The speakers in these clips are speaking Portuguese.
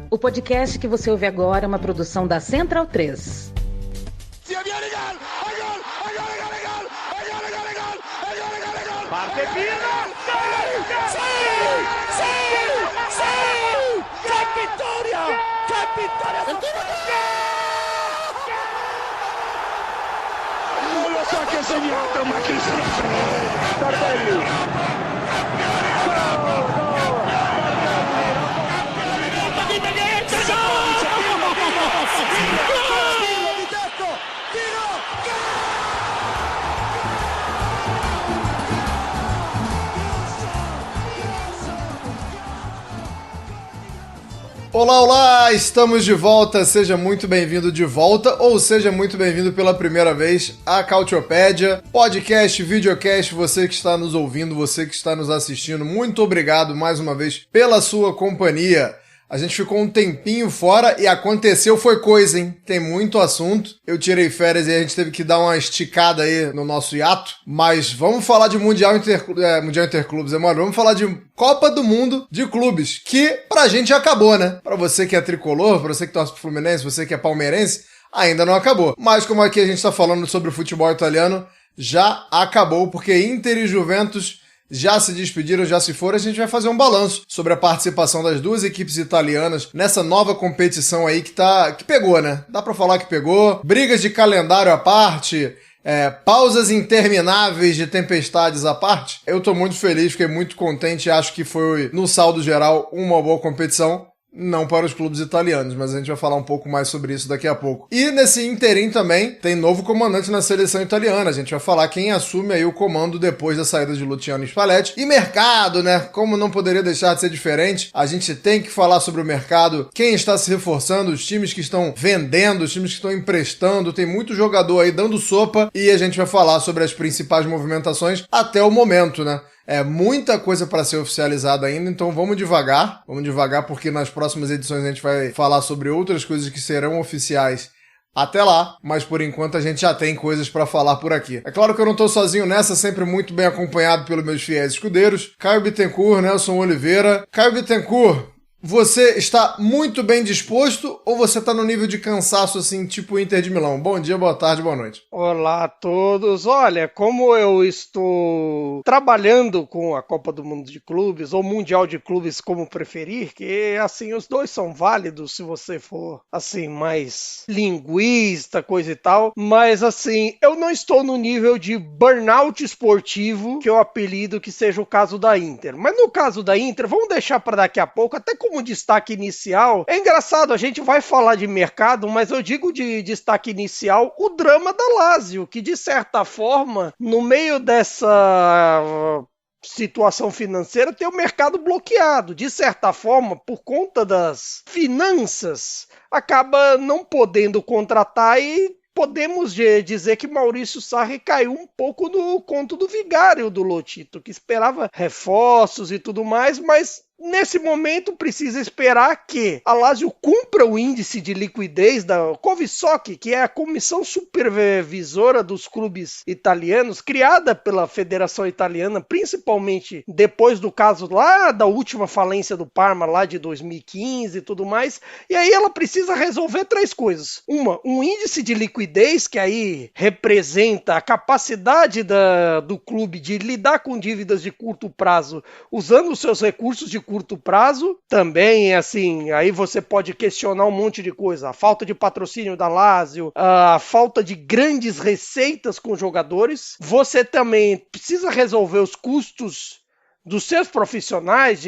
O podcast que você ouve agora é uma produção da Central 3. Parte Pino! Che vittoria! Che vittoria! Non lo so che ha segnato, ma chi Tardelli! Olá, olá! Estamos de volta, seja muito bem-vindo de volta ou seja muito bem-vindo pela primeira vez à Cautiopédia, podcast, videocast, você que está nos ouvindo, você que está nos assistindo, muito obrigado mais uma vez pela sua companhia. A gente ficou um tempinho fora e aconteceu foi coisa, hein? Tem muito assunto. Eu tirei férias e a gente teve que dar uma esticada aí no nosso hiato. Mas vamos falar de Mundial Interclubes, mano. Vamos falar de Copa do Mundo de Clubes, que pra gente já acabou, né? Pra você que é tricolor, pra você que torce pro Fluminense, você que é palmeirense, ainda não acabou. Mas como aqui a gente tá falando sobre o futebol italiano, já acabou, porque Inter e Juventus já se despediram, já se foram. A gente vai fazer um balanço sobre a participação das duas equipes italianas nessa nova competição aí que pegou, né? Dá pra falar que pegou. Brigas de calendário à parte, pausas intermináveis de tempestades à parte. Eu tô muito feliz, fiquei muito contente, acho que foi, no saldo geral, uma boa competição. Não para os clubes italianos, mas a gente vai falar um pouco mais sobre isso daqui a pouco. E nesse interim também tem novo comandante na seleção italiana. A gente vai falar quem assume aí o comando depois da saída de Luciano Spalletti. E mercado, né? Como não poderia deixar de ser diferente, a gente tem que falar sobre o mercado, quem está se reforçando, os times que estão vendendo, os times que estão emprestando. Tem muito jogador aí dando sopa e a gente vai falar sobre as principais movimentações até o momento, né? É muita coisa para ser oficializada ainda, então vamos devagar porque nas próximas edições a gente vai falar sobre outras coisas que serão oficiais até lá, mas por enquanto a gente já tem coisas para falar por aqui. É claro que eu não tô sozinho nessa, sempre muito bem acompanhado pelos meus fiéis escudeiros, Caio Bittencourt, Nelson Oliveira. Caio Bittencourt, você está muito bem disposto ou você está no nível de cansaço assim, tipo Inter de Milão? Bom dia, boa tarde, boa noite. Olá a todos. Olha, como eu estou trabalhando com a Copa do Mundo de Clubes, ou Mundial de Clubes, como preferir, que assim, os dois são válidos se você for assim, mais linguista, coisa e tal, mas assim, eu não estou no nível de burnout esportivo, que eu apelido que seja o caso da Inter. Mas no caso da Inter, vamos deixar para daqui a pouco, até como destaque inicial, é engraçado, a gente vai falar de mercado, mas eu digo de destaque inicial o drama da Lazio, que de certa forma, no meio dessa situação financeira, tem o mercado bloqueado. De certa forma, por conta das finanças, acaba não podendo contratar e podemos dizer que Maurício Sarri caiu um pouco no conto do vigário do Lotito, que esperava reforços e tudo mais, mas nesse momento precisa esperar que a Lazio cumpra o índice de liquidez da COVISOC, que é a comissão supervisora dos clubes italianos, criada pela Federação Italiana, principalmente depois do caso lá da última falência do Parma, lá de 2015 e tudo mais. E aí ela precisa resolver três coisas. Um índice de liquidez, que aí representa a capacidade do clube de lidar com dívidas de curto prazo, usando os seus recursos de curto prazo. Também, assim, aí você pode questionar um monte de coisa. A falta de patrocínio da Lazio, a falta de grandes receitas com jogadores. Você também precisa resolver os custos dos seus profissionais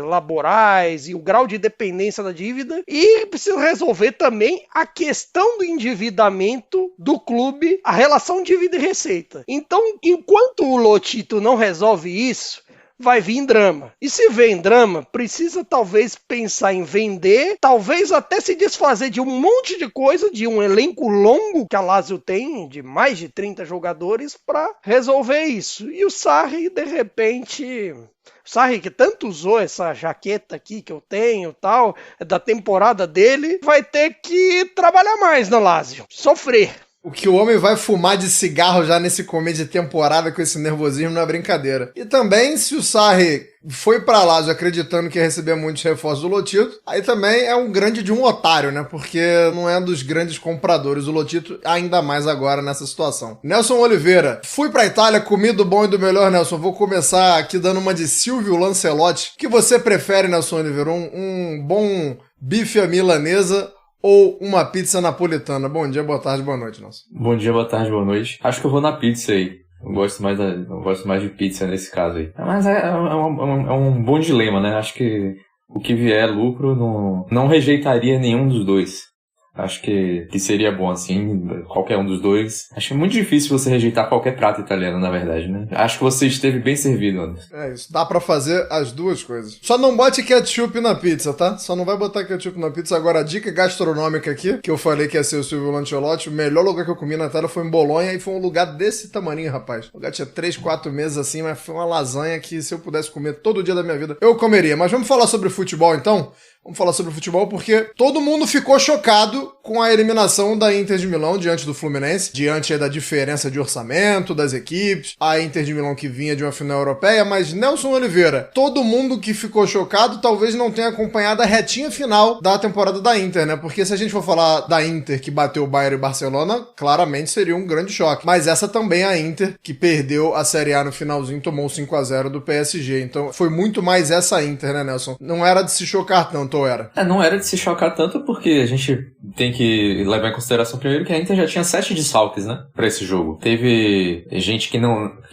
laborais e o grau de dependência da dívida, e precisa resolver também a questão do endividamento do clube, a relação dívida e receita. Então, enquanto o Lotito não resolve isso, vai vir drama. E se vem drama, precisa talvez pensar em vender, talvez até se desfazer de um monte de coisa, de um elenco longo que a Lazio tem, de mais de 30 jogadores, para resolver isso. E o Sarri, de repente... Sarri, que tanto usou essa jaqueta aqui que eu tenho, tal, da temporada dele, vai ter que trabalhar mais na Lazio, sofrer. O que o homem vai fumar de cigarro já nesse começo de temporada com esse nervosismo não é brincadeira. E também, se o Sarri foi pra Lazio acreditando que ia receber muitos reforços do Lotito, aí também é um grande de um otário, né? Porque não é um dos grandes compradores o Lotito, ainda mais agora nessa situação. Nelson Oliveira, fui pra Itália, comi do bom e do melhor, Nelson. Vou começar aqui dando uma de Silvio Lancelotti. O que você prefere, Nelson Oliveira? Um bom bife à milanesa ou uma pizza napolitana? Bom dia, boa tarde, boa noite, Nelson. Bom dia, boa tarde, boa noite. Acho que eu vou na pizza aí. Eu gosto mais de pizza nesse caso aí. Mas é um bom dilema, né? Acho que o que vier lucro, não rejeitaria nenhum dos dois. Acho que seria bom, assim, qualquer um dos dois. Acho que é muito difícil você rejeitar qualquer prato italiano, na verdade, né? Acho que você esteve bem servido, Anderson. É isso, dá pra fazer as duas coisas. Só não bote ketchup na pizza, tá? Só não vai botar ketchup na pizza. Agora, a dica gastronômica aqui, que eu falei que ia ser o Silvio Lancelotti, o melhor lugar que eu comi na Itália foi em Bolonha, e foi um lugar desse tamaninho, rapaz. O lugar tinha 3, 4 mesas assim, mas foi uma lasanha que se eu pudesse comer todo dia da minha vida, eu comeria. Mas vamos falar sobre futebol, então? Vamos falar sobre futebol porque todo mundo ficou chocado com a eliminação da Inter de Milão diante do Fluminense, diante da diferença de orçamento das equipes, a Inter de Milão que vinha de uma final europeia, mas Nelson Oliveira, todo mundo que ficou chocado talvez não tenha acompanhado a retinha final da temporada da Inter, né? Porque se a gente for falar da Inter que bateu o Bayern e o Barcelona, claramente seria um grande choque. Mas essa também é a Inter que perdeu a Série A no finalzinho, tomou 5-0 do PSG. Então foi muito mais essa Inter, né, Nelson? Não era de se chocar tanto, ou era? Não era de se chocar tanto porque a gente tem que levar em consideração primeiro que a Inter já tinha 7 desfalques, né, pra esse jogo. Teve gente que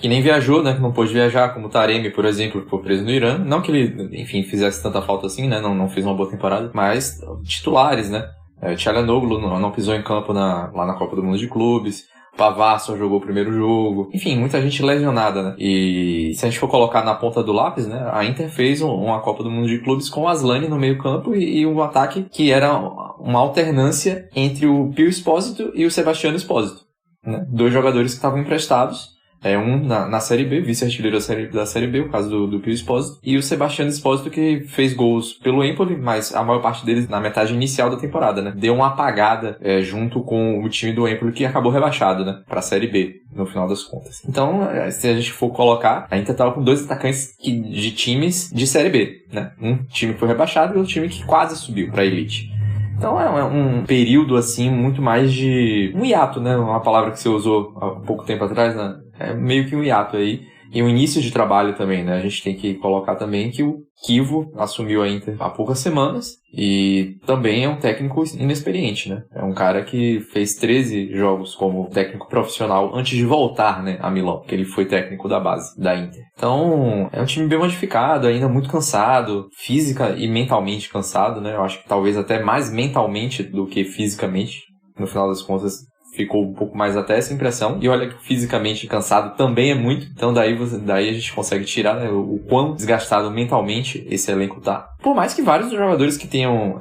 nem viajou, né, que não pôde viajar, como o Taremi, por exemplo, que foi preso no Irã. Não que ele, enfim, fizesse tanta falta assim, né, não fez uma boa temporada, mas titulares, né. Çalhanoğlu não pisou em campo lá na Copa do Mundo de Clubes. Pavard só jogou o primeiro jogo. Enfim, muita gente lesionada, né? E se a gente for colocar na ponta do lápis, né? A Inter fez uma Copa do Mundo de Clubes com o Aslani no meio campo e um ataque que era uma alternância entre o Pio Expósito e o Sebastiano Expósito, né? 2 jogadores que estavam emprestados. Um na Série B, vice-artilheiro da Série B, o caso do Pio Expósito, e o Sebastiano Expósito que fez gols pelo Empoli, mas a maior parte deles na metade inicial da temporada, né? Deu uma apagada junto com o time do Empoli que acabou rebaixado, né? Pra Série B, no final das contas. Então, se a gente for colocar, a Inter tava com 2 atacantes de times de Série B, né? Um time que foi rebaixado e outro time que quase subiu pra Elite. Então é um período, assim, muito mais de... um hiato, né? Uma palavra que você usou há pouco tempo atrás, né? É meio que um hiato aí. E um início de trabalho também, né? A gente tem que colocar também que o Chievo assumiu a Inter há poucas semanas e também é um técnico inexperiente, né? É um cara que fez 13 jogos como técnico profissional antes de voltar, né, a Milão, que ele foi técnico da base da Inter. Então, é um time bem modificado, ainda muito cansado, física e mentalmente cansado, né? Eu acho que talvez até mais mentalmente do que fisicamente, no final das contas. Ficou um pouco mais até essa impressão. E olha que fisicamente cansado também é muito. Então daí a gente consegue tirar, né, o quão desgastado mentalmente esse elenco tá. Por mais que vários dos jogadores que tenham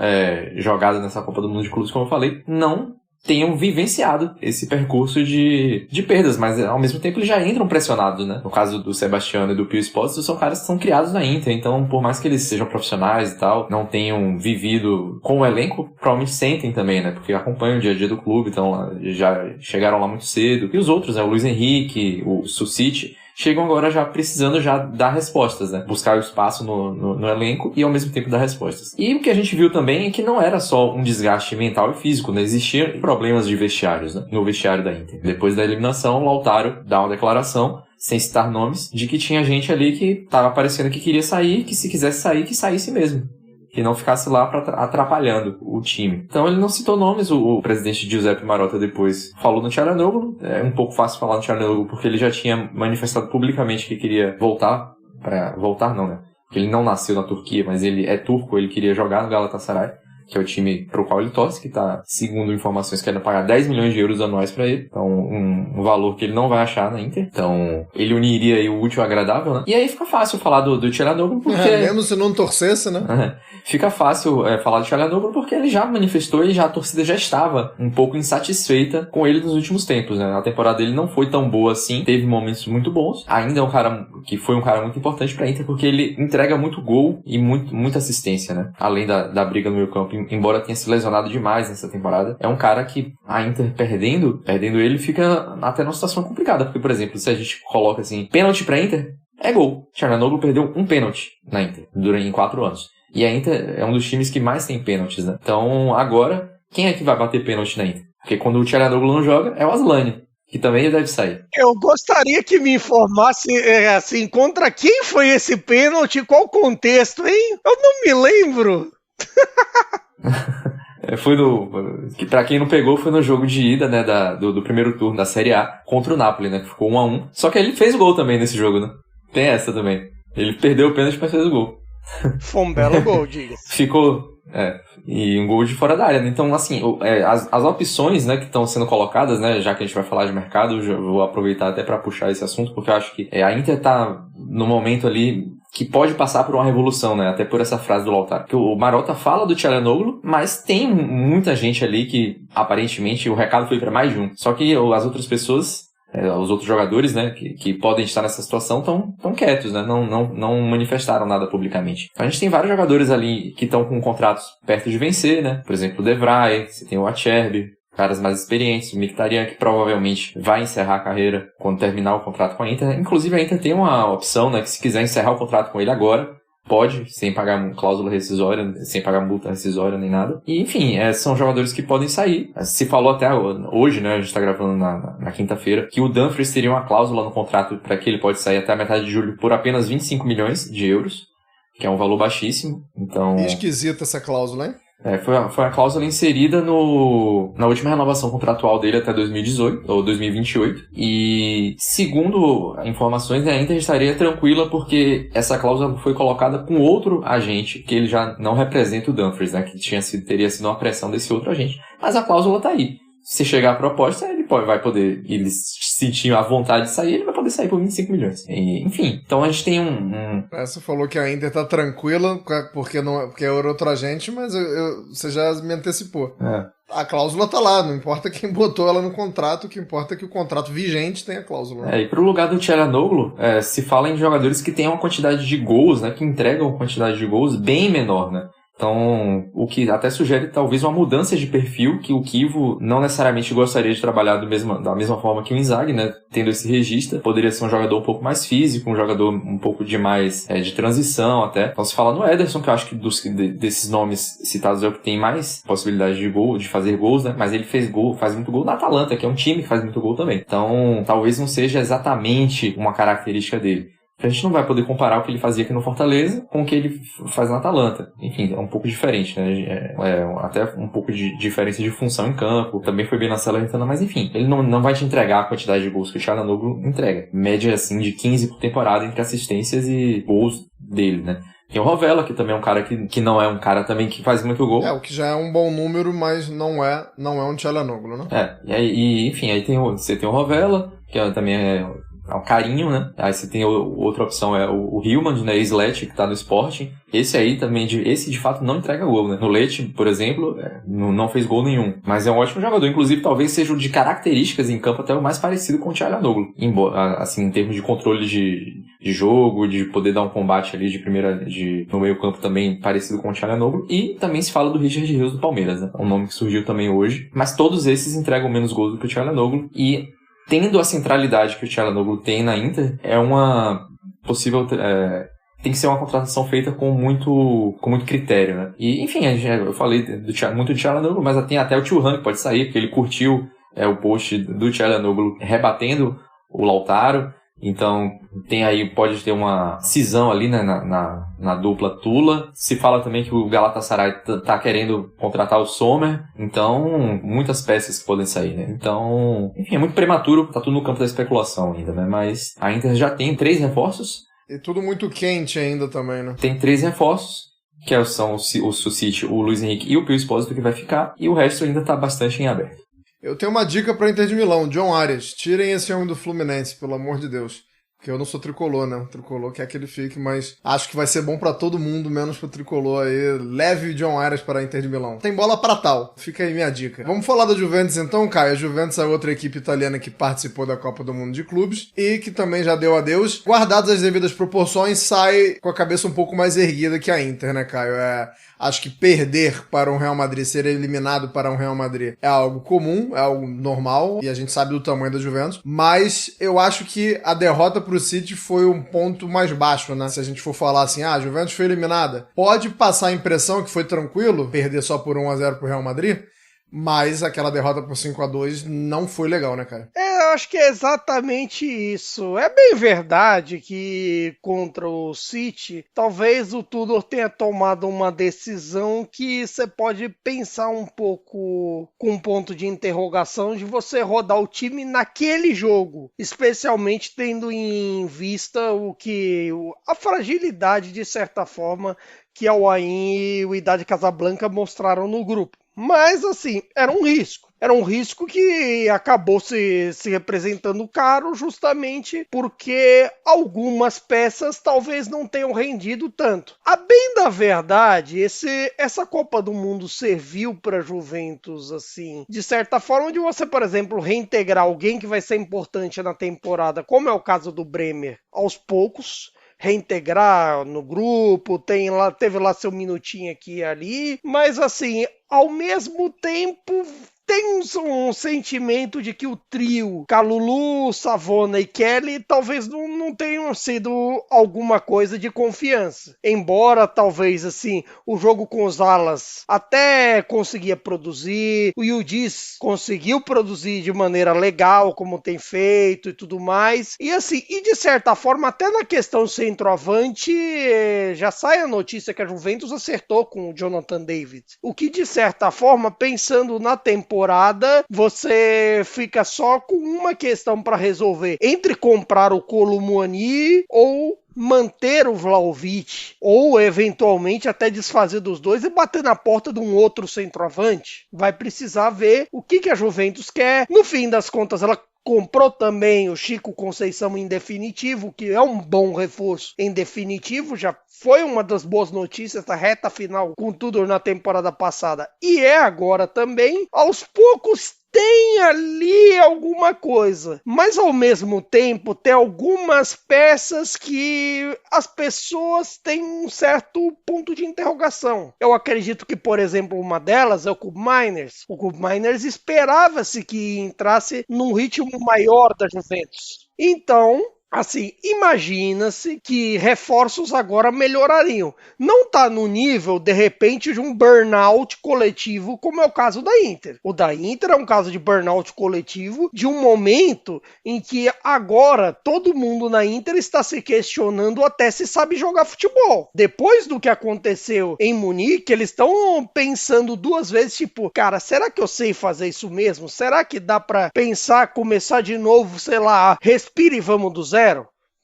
jogado nessa Copa do Mundo de Clubes, como eu falei, não tenham vivenciado esse percurso de perdas, mas ao mesmo tempo eles já entram pressionados, né? No caso do Sebastiano e do Pio Expósito, são caras que são criados na Inter, então por mais que eles sejam profissionais e tal, não tenham vivido com o elenco, provavelmente sentem também, né? Porque acompanham o dia a dia do clube, então já chegaram lá muito cedo. E os outros, né? O Luiz Henrique, o Susic, chegam agora já precisando já dar respostas, né? Buscar o espaço no elenco e ao mesmo tempo dar respostas. E o que a gente viu também é que não era só um desgaste mental e físico, né? Existiam problemas de vestiários, né? No vestiário da Inter. Depois da eliminação, o Lautaro dá uma declaração, sem citar nomes, de que tinha gente ali que tava parecendo que queria sair, que se quisesse sair, que saísse mesmo. Que não ficasse lá atrapalhando o time. Então ele não citou nomes, o presidente Giuseppe Marotta depois falou no Çalhanoğlu. É um pouco fácil falar no Çalhanoğlu porque ele já tinha manifestado publicamente que queria voltar não, né? Porque ele não nasceu na Turquia, mas ele é turco, ele queria jogar no Galatasaray, que é o time pro qual ele torce, que tá, segundo informações, querendo pagar 10 milhões de euros anuais pra ele. Então, um valor que ele não vai achar na Inter. Então, ele uniria aí o útil ao agradável, né? E aí fica fácil falar do Çalhanoğlu, porque... mesmo se não torcesse, né? Fica fácil falar do Çalhanoğlu porque ele já manifestou e a torcida já estava um pouco insatisfeita com ele nos últimos tempos, né? A temporada dele não foi tão boa assim, teve momentos muito bons. Ainda é um cara que foi um cara muito importante pra Inter porque ele entrega muito gol e muita assistência, né? Além da briga no meio campo embora tenha se lesionado demais nessa temporada, é um cara que a Inter perdendo ele fica até numa situação complicada, porque, por exemplo, se a gente coloca assim, pênalti pra Inter, é gol. Çalhanoğlu perdeu um pênalti na Inter em 4 anos. E a Inter é um dos times que mais tem pênaltis, né? Então, agora, quem é que vai bater pênalti na Inter? Porque quando o Çalhanoğlu não joga, é o Asllani, que também deve sair. Eu gostaria que me informasse, assim, contra quem foi esse pênalti, qual o contexto, hein? Eu não me lembro. Que pra quem não pegou, foi no jogo de ida, né, do primeiro turno da Série A contra o Napoli, né, que ficou 1-1. Só que ele fez gol também nesse jogo, né? Tem essa também. Ele perdeu o pênalti, mas fez o gol. Foi um belo gol, diga-se. E um gol de fora da área, né? Então, assim, as opções, né, que estão sendo colocadas, né, já que a gente vai falar de mercado, eu vou aproveitar até para puxar esse assunto, porque eu acho que a Inter tá no momento ali que pode passar por uma revolução, né, até por essa frase do Lautaro. Que o Marotta fala do Çalhanoğlu, mas tem muita gente ali que, aparentemente, o recado foi para mais de um. Só que as outras pessoas, os outros jogadores, né, que podem estar nessa situação estão quietos, né, não manifestaram nada publicamente. A gente tem vários jogadores ali que estão com contratos perto de vencer, né, por exemplo, o De Vrij, você tem o Acerbi, caras mais experientes, o Mkhitaryan, que provavelmente vai encerrar a carreira quando terminar o contrato com a Inter. Inclusive a Inter tem uma opção, né, que se quiser encerrar o contrato com ele agora, pode, sem pagar cláusula rescisória, sem pagar multa rescisória nem nada. E, enfim, são jogadores que podem sair. Se falou até hoje, né, a gente tá gravando na quinta-feira, que o Dumfries teria uma cláusula no contrato para que ele pode sair até a metade de julho por apenas 25 milhões de euros, que é um valor baixíssimo. Então, esquisita essa cláusula, hein? Foi a cláusula inserida na última renovação contratual dele até 2018, ou 2028. E, segundo informações, né, a Inter estaria tranquila porque essa cláusula foi colocada com outro agente, que ele já não representa o Dumfries, né, que teria sido uma pressão desse outro agente. Mas a cláusula tá aí. Se chegar a proposta, vai poder, ele sentir a vontade de sair, ele vai poder sair por 25 milhões. E, enfim, então a gente tem Você falou que a Inter tá tranquila, porque era outro agente, mas você já me antecipou. A cláusula tá lá, não importa quem botou ela no contrato, o que importa é que o contrato vigente tem a cláusula. E pro lugar do Çalhanoğlu, se fala em jogadores que têm uma quantidade de gols, né, que entregam uma quantidade de gols bem menor, né. Então, o que até sugere talvez uma mudança de perfil, que o Chivo não necessariamente gostaria de trabalhar da mesma forma que o Inzaghi, né? Tendo esse registro, poderia ser um jogador um pouco mais físico, um jogador um pouco de mais de transição até. Então, se fala no Ederson, que eu acho que desses nomes citados é o que tem mais possibilidade de gol, de fazer gols, né? Mas ele faz muito gol na Atalanta, que é um time que faz muito gol também. Então, talvez não seja exatamente uma característica dele. A gente não vai poder comparar o que ele fazia aqui no Fortaleza com o que ele faz na Atalanta. Enfim, é um pouco diferente, né? Até um pouco de diferença de função em campo. Também foi bem na Salernitana, mas enfim, ele não vai te entregar a quantidade de gols que o Çalhanoğlu entrega. Média, assim, de 15 por temporada entre assistências e gols dele, né? Tem o Rovella, que também é um cara que não é um cara também que faz muito gol. O que já é um bom número, mas não é um Çalhanoğlu, né? Enfim, aí você tem o Rovella, que também é um carinho, né? Aí você tem outra opção, é o Hilman, né? Ex-Lecce, que tá no Sporting. Esse aí também, esse de fato não entrega gol, né? No Lecce, por exemplo, não fez gol nenhum. Mas é um ótimo jogador. Inclusive, talvez seja o de características em campo até o mais parecido com o Çalhanoğlu. Assim, em termos de controle de jogo, de poder dar um combate ali no meio campo também parecido com o Çalhanoğlu. E também se fala do Richard Rios do Palmeiras, né? É um nome que surgiu também hoje. Mas todos esses entregam menos gols do que o Çalhanoğlu. E tendo a centralidade que o Çalhanoğlu tem na Inter, é uma possível... tem que ser uma contratação feita com muito critério, né? E, enfim, eu falei muito de Çalhanoğlu, mas tem até o Thuram que pode sair, porque ele curtiu o post do Çalhanoğlu rebatendo o Lautaro. Então, pode ter uma cisão ali, né, na dupla Tula. Se fala também que o Galatasaray tá querendo contratar o Sommer. Então, muitas peças que podem sair, né? Então, enfim, é muito prematuro, tá tudo no campo da especulação ainda, né? Mas a Inter já tem 3 reforços. E tudo muito quente ainda também, né? Tem 3 reforços, que são o Susic, o Luiz Henrique e o Pio Expósito, que vai ficar. E o resto ainda tá bastante em aberto. Eu tenho uma dica pra Inter de Milão, John Arias. Tirem esse homem do Fluminense, pelo amor de Deus. Porque eu não sou tricolor, né? O tricolor quer que ele fique, mas acho que vai ser bom pra todo mundo, menos pro tricolor aí. Leve o John Arias para a Inter de Milão. Tem bola pra tal. Fica aí minha dica. Vamos falar da Juventus então, Caio. A Juventus é outra equipe italiana que participou da Copa do Mundo de Clubes e que também já deu adeus. Guardadas as devidas proporções, sai com a cabeça um pouco mais erguida que a Inter, né, Caio? Acho que perder para um Real Madrid, ser eliminado para um Real Madrid é algo comum, é algo normal, e a gente sabe do tamanho da Juventus, mas eu acho que a derrota pro City foi um ponto mais baixo, né? Se a gente for falar assim, a Juventus foi eliminada, pode passar a impressão que foi tranquilo perder só por 1-0 pro Real Madrid, mas aquela derrota por 5-2 não foi legal, né, cara? Eu acho que é exatamente isso. É bem verdade que contra o City, talvez o Tudor tenha tomado uma decisão que você pode pensar um pouco com um ponto de interrogação de você rodar o time naquele jogo, especialmente tendo em vista a fragilidade, de certa forma, que a Ain e o Wydad Casablanca mostraram no grupo. Mas, assim, era um risco. Era um risco que acabou se representando caro justamente porque algumas peças talvez não tenham rendido tanto. A bem da verdade, essa Copa do Mundo serviu para a Juventus, assim, de certa forma, de você, por exemplo, reintegrar alguém que vai ser importante na temporada, como é o caso do Bremer, aos poucos, reintegrar no grupo, teve lá seu minutinho aqui e ali, mas assim, ao mesmo tempo tem um sentimento de que o trio Kalulu, Savona e Kelly talvez não tenham sido alguma coisa de confiança. Embora talvez assim o jogo com os alas até conseguia produzir, o Yildiz conseguiu produzir de maneira legal, como tem feito e tudo mais. E assim, e de certa forma, até na questão centroavante, já sai a notícia que a Juventus acertou com o Jonathan David. O que de certa forma, pensando na temporada, você fica só com uma questão para resolver: entre comprar o Kolo Muani ou manter o Vlahovic, ou eventualmente até desfazer dos dois e bater na porta de um outro centroavante. Vai precisar ver o que a Juventus quer. No fim das contas, ela comprou também o Chico Conceição em definitivo, que é um bom reforço em definitivo, já foi uma das boas notícias da reta final com tudo na temporada passada, e é agora também. Aos poucos tem ali alguma coisa, mas ao mesmo tempo tem algumas peças que as pessoas têm um certo ponto de interrogação. Eu acredito que, por exemplo, uma delas é o Kobe Miners. O Kobe Miners esperava-se que entrasse num ritmo maior da Juventus. Então, assim, imagina-se que reforços agora melhorariam. Não está no nível, de repente, de um burnout coletivo, como é o caso da Inter. O da Inter é um caso de burnout coletivo de um momento em que agora todo mundo na Inter está se questionando até se sabe jogar futebol. Depois do que aconteceu em Munique, eles estão pensando duas vezes, tipo, cara, será que eu sei fazer isso mesmo? Será que dá para pensar, começar de novo, sei lá, respira e vamos do zero?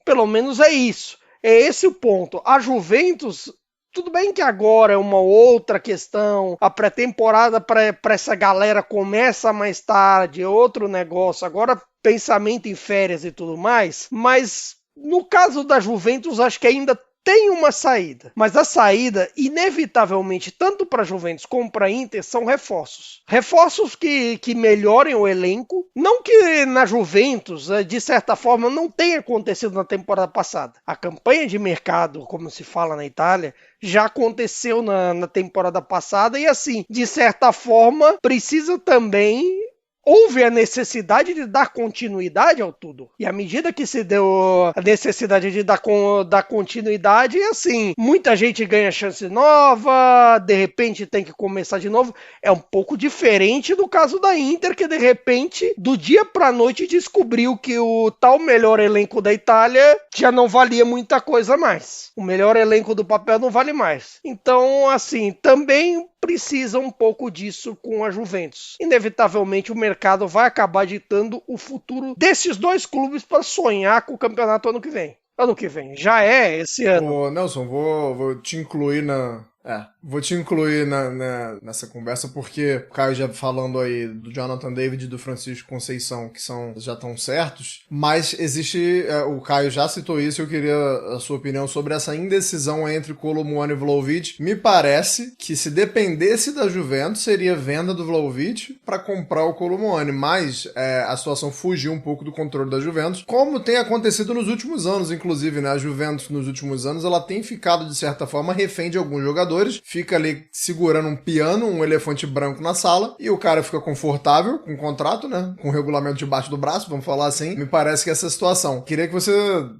Pelo menos é isso. É esse o ponto. A Juventus, tudo bem que agora é uma outra questão, a pré-temporada para essa galera começa mais tarde, é outro negócio, agora pensamento em férias e tudo mais, mas no caso da Juventus acho que ainda tem uma saída, mas a saída, inevitavelmente, tanto para a Juventus como para a Inter, são reforços. Reforços que melhorem o elenco. Não que na Juventus, de certa forma, não tenha acontecido na temporada passada. A campanha de mercado, como se fala na Itália, já aconteceu na temporada passada e, assim, de certa forma, precisa também... Houve a necessidade de dar continuidade ao tudo. E à medida que se deu a necessidade de dar continuidade, assim, muita gente ganha chance nova, de repente tem que começar de novo. É um pouco diferente do caso da Inter, que de repente, do dia pra noite, descobriu que o tal melhor elenco da Itália já não valia muita coisa mais. O melhor elenco do papel não vale mais. Então, assim, também precisa um pouco disso com a Juventus. Inevitavelmente o mercado vai acabar ditando o futuro desses dois clubes para sonhar com o campeonato ano que vem. Ano que vem, já é esse ano. Ô, Nelson, vou te incluir nessa conversa, porque o Caio já falando aí do Jonathan David e do Francisco Conceição, que já estão certos, mas existe, o Caio já citou isso, eu queria a sua opinião sobre essa indecisão entre Kolo Muani e Vlahovic. Me parece que se dependesse da Juventus, seria venda do Vlahovic para comprar o Kolo Muani, mas a situação fugiu um pouco do controle da Juventus, como tem acontecido nos últimos anos, inclusive, né? A Juventus nos últimos anos, ela tem ficado, de certa forma, refém de alguns jogadores, fica ali segurando um piano, um elefante branco na sala, e o cara fica confortável com o contrato, né? Com o regulamento debaixo do braço, vamos falar assim. Me parece que essa é a situação. Queria que você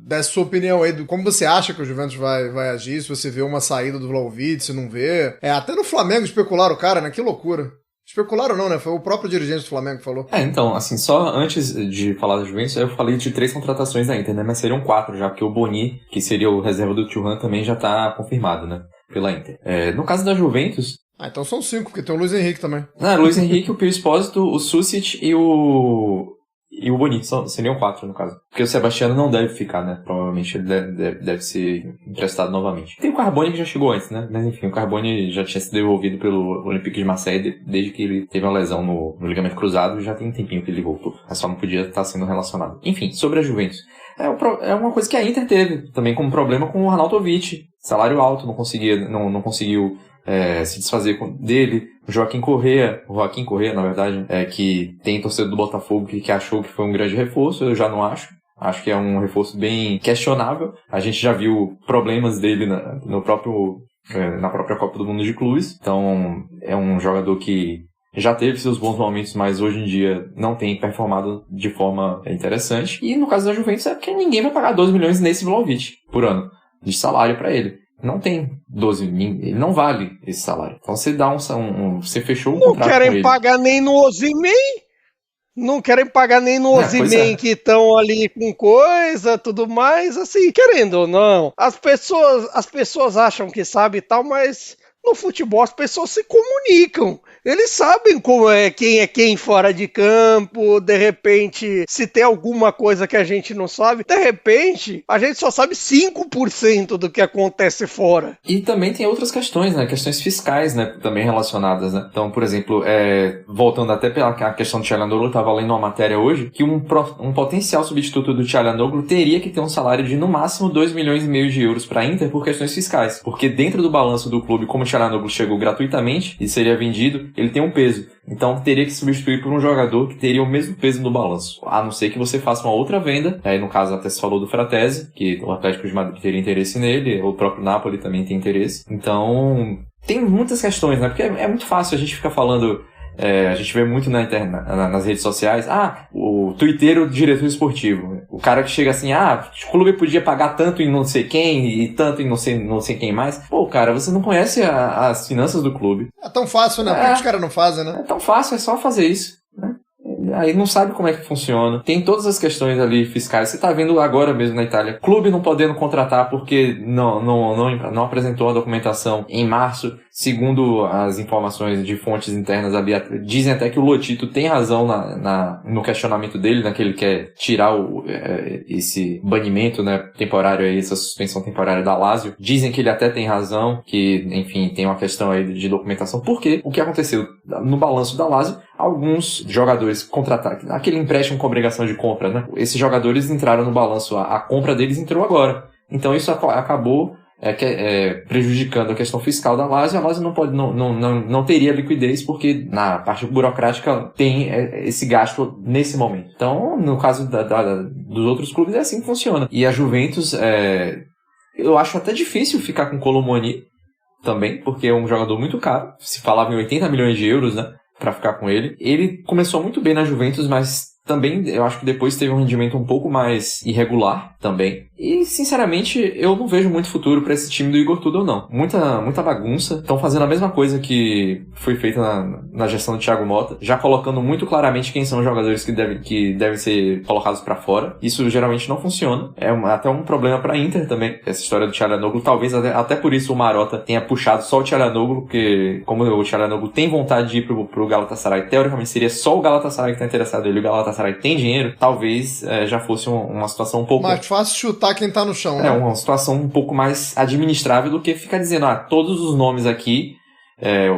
desse sua opinião aí, como você acha que o Juventus vai agir, se você vê uma saída do Vlahovic, se não vê. Até no Flamengo especularam o cara, né? Que loucura. Especularam não, né? Foi o próprio dirigente do Flamengo que falou. Então, assim, só antes de falar da Juventus, eu falei de 3 contratações da Inter, né? Mas seriam 4 já, porque o Boni, que seria o reserva do Thuram, também já tá confirmado, né? Pela Inter. No caso da Juventus... então são 5, porque tem o Luiz Henrique também. O Luiz Henrique, o Pio Espósito, o Susic e o Boni. Seriam 4, no caso. Porque o Sebastiano não deve ficar, né? Provavelmente ele deve ser emprestado novamente. Tem o Carbone que já chegou antes, né? Mas enfim, o Carbone já tinha sido devolvido pelo Olympique de Marseille desde que ele teve uma lesão no ligamento cruzado, e já tem um tempinho que ele voltou. Mas só não podia estar sendo relacionado. Enfim, sobre a Juventus. É uma coisa que a Inter teve também como problema com o Arnautovic. Salário alto, não conseguiu se desfazer dele. O Joaquim Correa, na verdade, que tem torcedor do Botafogo que achou que foi um grande reforço, eu já não acho. Acho que é um reforço bem questionável. A gente já viu problemas dele na própria Copa do Mundo de Clubes. Então, é um jogador que já teve seus bons momentos, mas hoje em dia não tem performado de forma interessante. E no caso da Juventus é porque ninguém vai pagar 12 milhões nesse Vlahovic por ano de salário para ele. Não tem 12, ele não vale esse salário. Então você dá você fechou um contrato com ele. Não querem pagar nem no Osimhen? Não querem pagar nem no Osimhen, que estão ali com coisa, tudo mais, assim, querendo ou não. As pessoas acham que sabem e tal, mas no futebol as pessoas se comunicam. Eles sabem como é quem fora de campo, de repente, se tem alguma coisa que a gente não sabe, de repente, a gente só sabe 5% do que acontece fora. E também tem outras questões, né? Questões fiscais, né? Também relacionadas, né? Então, por exemplo, voltando até pela questão do Çalhanoğlu, eu estava lendo uma matéria hoje, que um potencial substituto do Çalhanoğlu teria que ter um salário de, no máximo, 2,5 milhões de euros para a Inter por questões fiscais. Porque dentro do balanço do clube, como o Çalhanoğlu chegou gratuitamente e seria vendido, ele tem um peso. Então teria que substituir por um jogador que teria o mesmo peso no balanço. A não ser que você faça uma outra venda. Aí no caso até se falou do Fratesi, que o Atlético de Madrid teria interesse nele, o próprio Napoli também tem interesse. Então tem muitas questões, né? Porque é muito fácil a gente ficar falando... a gente vê muito nas redes sociais, o twitteiro do diretor esportivo. O cara que chega assim, o clube podia pagar tanto em não sei quem e tanto em não sei quem mais. Pô, cara, você não conhece as finanças do clube. É tão fácil, né? Por que os caras não fazem, né? É tão fácil, é só fazer isso, né? Aí não sabe como é que funciona. Tem todas as questões ali fiscais. Você tá vendo agora mesmo na Itália, clube não podendo contratar porque não apresentou a documentação em março. Segundo as informações de fontes internas, dizem até que o Lotito tem razão no questionamento dele, né, que ele quer tirar esse banimento, né, temporário aí, essa suspensão temporária da Lazio. Dizem que ele até tem razão, que, enfim, tem uma questão aí de documentação. Porque o que aconteceu no balanço da Lazio, alguns jogadores contratados, aquele empréstimo com obrigação de compra, né, esses jogadores entraram no balanço, a compra deles entrou agora. Então isso acabou prejudicando a questão fiscal da Lazio. A Lazio não teria liquidez porque na parte burocrática tem esse gasto nesse momento. Então, no caso dos outros clubes, é assim que funciona. E a Juventus, eu acho até difícil ficar com o Colomoni também, porque é um jogador muito caro. Se falava em 80 milhões de euros, né, pra ficar com ele. Ele começou muito bem na Juventus, mas também eu acho que depois teve um rendimento um pouco mais irregular também. E, sinceramente, eu não vejo muito futuro pra esse time do Igor Tudor, não. Muita bagunça. Estão fazendo a mesma coisa que foi feita na gestão do Thiago Motta, já colocando muito claramente quem são os jogadores que devem ser colocados pra fora. Isso geralmente não funciona. É até um problema pra Inter também, essa história do Çalhanoğlu. Talvez até por isso o Marotta tenha puxado só o Çalhanoğlu, porque como o Çalhanoğlu tem vontade de ir pro Galatasaray, teoricamente seria só o Galatasaray que tá interessado nele. O Galatasaray tem dinheiro, talvez já fosse uma situação um pouco... mais fácil chutar quem tá no chão, né? Uma situação um pouco mais administrável do que ficar dizendo, todos os nomes aqui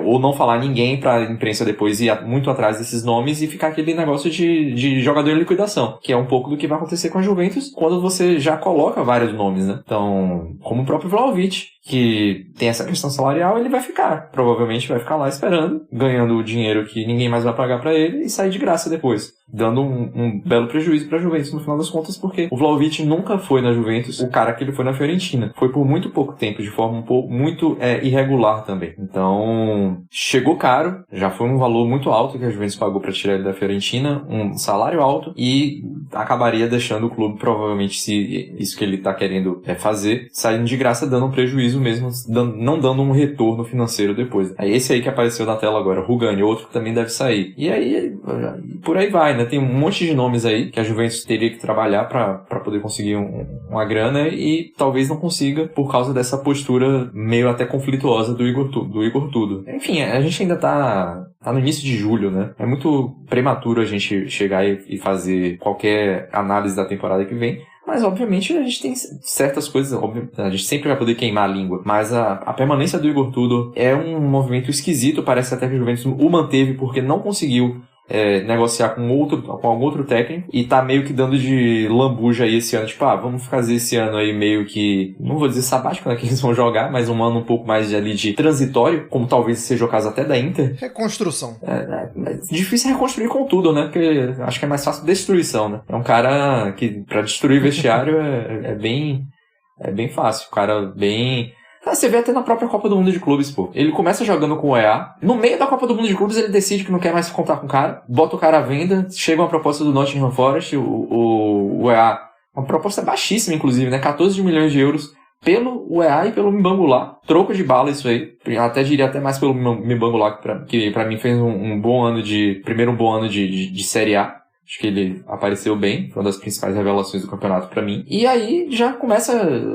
ou não falar ninguém pra imprensa depois ir muito atrás desses nomes e ficar aquele negócio de jogador em liquidação, que é um pouco do que vai acontecer com a Juventus quando você já coloca vários nomes, né? Então, como o próprio Vlahovic, que tem essa questão salarial, ele vai ficar, provavelmente vai ficar lá esperando, ganhando o dinheiro que ninguém mais vai pagar pra ele e sair de graça depois, dando um belo prejuízo pra Juventus no final das contas, porque o Vlahovic nunca foi na Juventus o cara que ele foi na Fiorentina. Foi por muito pouco tempo, de forma muito irregular também. Então, chegou caro, já foi um valor muito alto que a Juventus pagou pra tirar ele da Fiorentina, um salário alto, e acabaria deixando o clube, provavelmente, se isso que ele tá querendo fazer, saindo de graça, dando um prejuízo mesmo, não dando um retorno financeiro depois. É esse aí que apareceu na tela agora, Rugani, outro que também deve sair. E aí, por aí vai, né? Tem um monte de nomes aí que a Juventus teria que trabalhar pra poder conseguir uma grana e talvez não consiga por causa dessa postura meio até conflituosa do Igor Tudor. Enfim, a gente ainda tá no início de julho, né? É muito prematuro a gente chegar e fazer qualquer análise da temporada que vem. Mas, obviamente, a gente tem certas coisas, a gente sempre vai poder queimar a língua. Mas a permanência do Igor Tudor é um movimento esquisito, parece até que o Juventus o manteve porque não conseguiu negociar com algum outro técnico e tá meio que dando de lambuja aí esse ano, tipo, vamos fazer esse ano aí meio que, não vou dizer sabático, né, que eles vão jogar, mas um ano um pouco mais ali de transitório, como talvez seja o caso até da Inter. Reconstrução. É difícil reconstruir com tudo, né, porque acho que é mais fácil destruição, né. É um cara que, pra destruir vestiário é bem fácil, o cara bem... Você vê até na própria Copa do Mundo de Clubes, pô. Ele começa jogando com o EA. No meio da Copa do Mundo de Clubes, ele decide que não quer mais contar com o cara. Bota o cara à venda. Chega uma proposta do Nottingham Forest. O EA... Uma proposta baixíssima, inclusive, né? 14 milhões de euros pelo EA e pelo Mbangula. Troco de bala isso aí. Até diria até mais pelo Mbangula, que pra mim fez um bom ano de... Primeiro um bom ano de Série A. Acho que ele apareceu bem, foi uma das principais revelações do campeonato pra mim. E aí já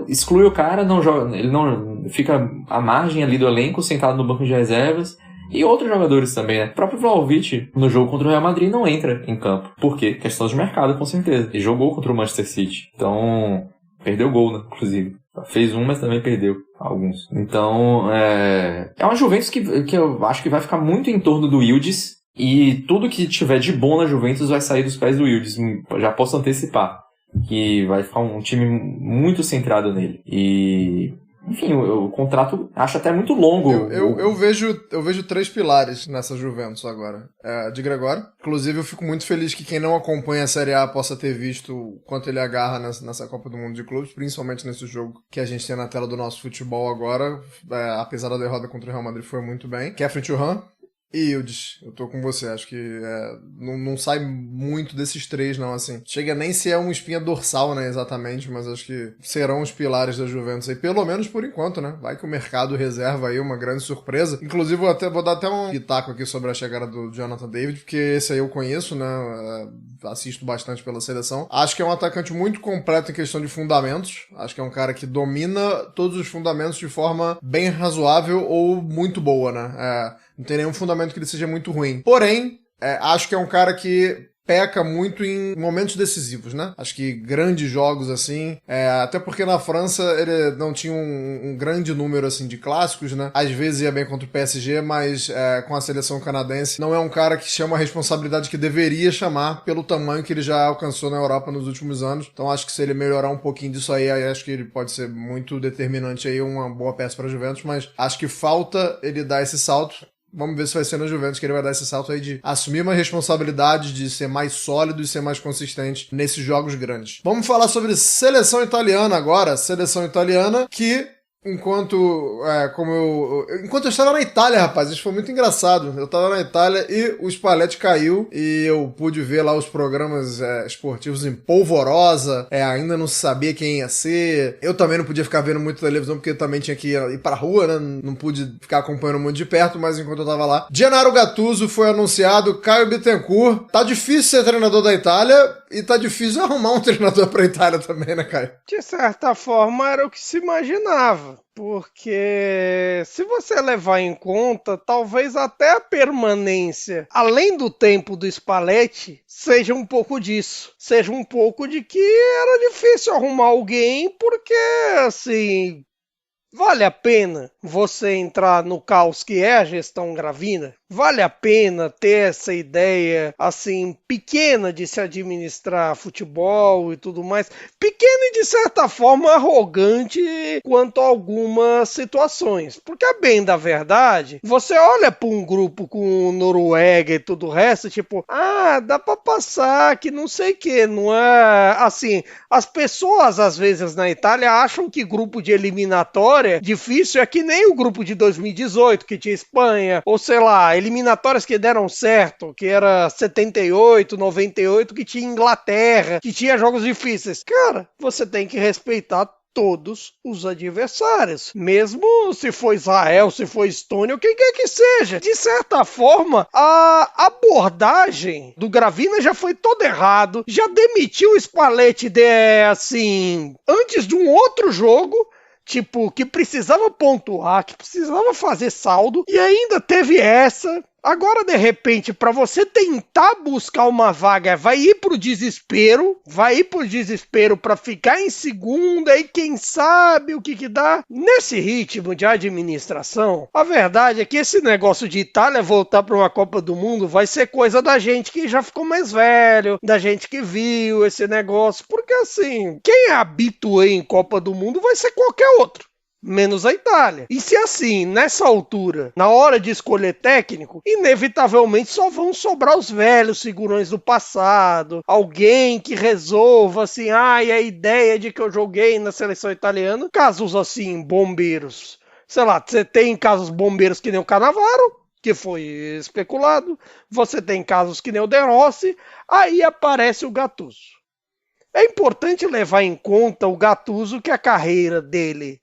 exclui o cara, não joga, ele não fica à margem ali do elenco, sentado no banco de reservas. E outros jogadores também, né? O próprio Vlahovic, no jogo contra o Real Madrid, não entra em campo. Por quê? Questão de mercado, com certeza. Ele jogou contra o Manchester City. Então, perdeu gol, né? Inclusive. Fez mas também perdeu alguns. Então, é uma Juventus que eu acho que vai ficar muito em torno do Yildiz. E tudo que tiver de bom na Juventus vai sair dos pés do Yildiz. Já posso antecipar. Que vai ficar um time muito centrado nele. E... Enfim, o contrato acho até muito longo. Eu vejo 3 pilares nessa Juventus agora. De Gregório. Inclusive, eu fico muito feliz que quem não acompanha a Série A possa ter visto o quanto ele agarra nessa Copa do Mundo de Clubes, principalmente nesse jogo que a gente tem na tela do nosso futebol agora. Apesar da derrota contra o Real Madrid, foi muito bem. Kefren Thuram e Yildiz, eu tô com você, acho que não sai muito desses 3 não, assim. Chega nem se é uma espinha dorsal, né, exatamente, mas acho que serão os pilares da Juventus aí, pelo menos por enquanto, né. Vai que o mercado reserva aí uma grande surpresa. Inclusive, vou dar até um pitaco aqui sobre a chegada do Jonathan David, porque esse aí eu conheço, né, assisto bastante pela seleção. Acho que é um atacante muito completo em questão de fundamentos. Acho que é um cara que domina todos os fundamentos de forma bem razoável ou muito boa, né. Não tem nenhum fundamento que ele seja muito ruim. Porém, acho que é um cara que peca muito em momentos decisivos, né? Acho que grandes jogos, assim... até porque na França ele não tinha um grande número, assim, de clássicos, né? Às vezes ia bem contra o PSG, mas com a seleção canadense não é um cara que chama a responsabilidade que deveria chamar pelo tamanho que ele já alcançou na Europa nos últimos anos. Então acho que se ele melhorar um pouquinho disso aí, acho que ele pode ser muito determinante aí, uma boa peça para a Juventus, mas acho que falta ele dar esse salto. Vamos ver se vai ser na Juventus que ele vai dar esse salto aí de assumir uma responsabilidade, de ser mais sólido e ser mais consistente nesses jogos grandes. Vamos falar sobre seleção italiana agora. Seleção italiana que... Enquanto eu estava na Itália, rapaz, isso foi muito engraçado. Eu estava na Itália e o Spalletti caiu e eu pude ver lá os programas esportivos em polvorosa, ainda não sabia quem ia ser. Eu também não podia ficar vendo muito televisão porque eu também tinha que ir pra rua, né? Não pude ficar acompanhando muito de perto, mas enquanto eu tava lá, Gennaro Gattuso foi anunciado, Caio Bittencourt. Tá difícil ser treinador da Itália e tá difícil arrumar um treinador pra Itália também, né, Caio? De certa forma era o que se imaginava. Porque se você levar em conta, talvez até a permanência, além do tempo do Spalletti, seja um pouco disso. Seja um pouco de que era difícil arrumar alguém, porque, assim, Vale a pena você entrar no caos que é a gestão Gravina? Vale a pena ter essa ideia, assim, pequena de se administrar futebol e tudo mais? Pequena e, de certa forma, arrogante quanto a algumas situações. Porque, a bem da verdade, você olha para um grupo com Noruega e tudo o resto, tipo, dá para passar, que não sei o que, não é... Assim, as pessoas, às vezes, na Itália, acham que grupo de eliminatória difícil é que nem o grupo de 2018, que tinha Espanha, ou sei lá, eliminatórias que deram certo, que era 78, 98, que tinha Inglaterra, que tinha jogos difíceis. Cara, você tem que respeitar todos os adversários, mesmo se for Israel, se for Estônia, o que quer que seja. De certa forma, a abordagem do Gravina já foi todo errado, já demitiu o Spalletti assim, antes de um outro jogo, tipo, que precisava pontuar, que precisava fazer saldo, e ainda teve essa. Agora, de repente, para você tentar buscar uma vaga, vai ir pro desespero para ficar em segunda, e quem sabe o que dá. Nesse ritmo de administração, a verdade é que esse negócio de Itália voltar para uma Copa do Mundo vai ser coisa da gente que já ficou mais velho, da gente que viu esse negócio, porque assim, quem é habituê em Copa do Mundo vai ser qualquer outro, menos a Itália. E se assim, nessa altura, na hora de escolher técnico, inevitavelmente só vão sobrar os velhos figurões do passado, alguém que resolva assim, e a ideia de que eu joguei na seleção italiana, casos assim, bombeiros. Sei lá, você tem casos bombeiros que nem o Cannavaro, que foi especulado, você tem casos que nem o De Rossi, aí aparece o Gattuso. É importante levar em conta o Gattuso, que a carreira dele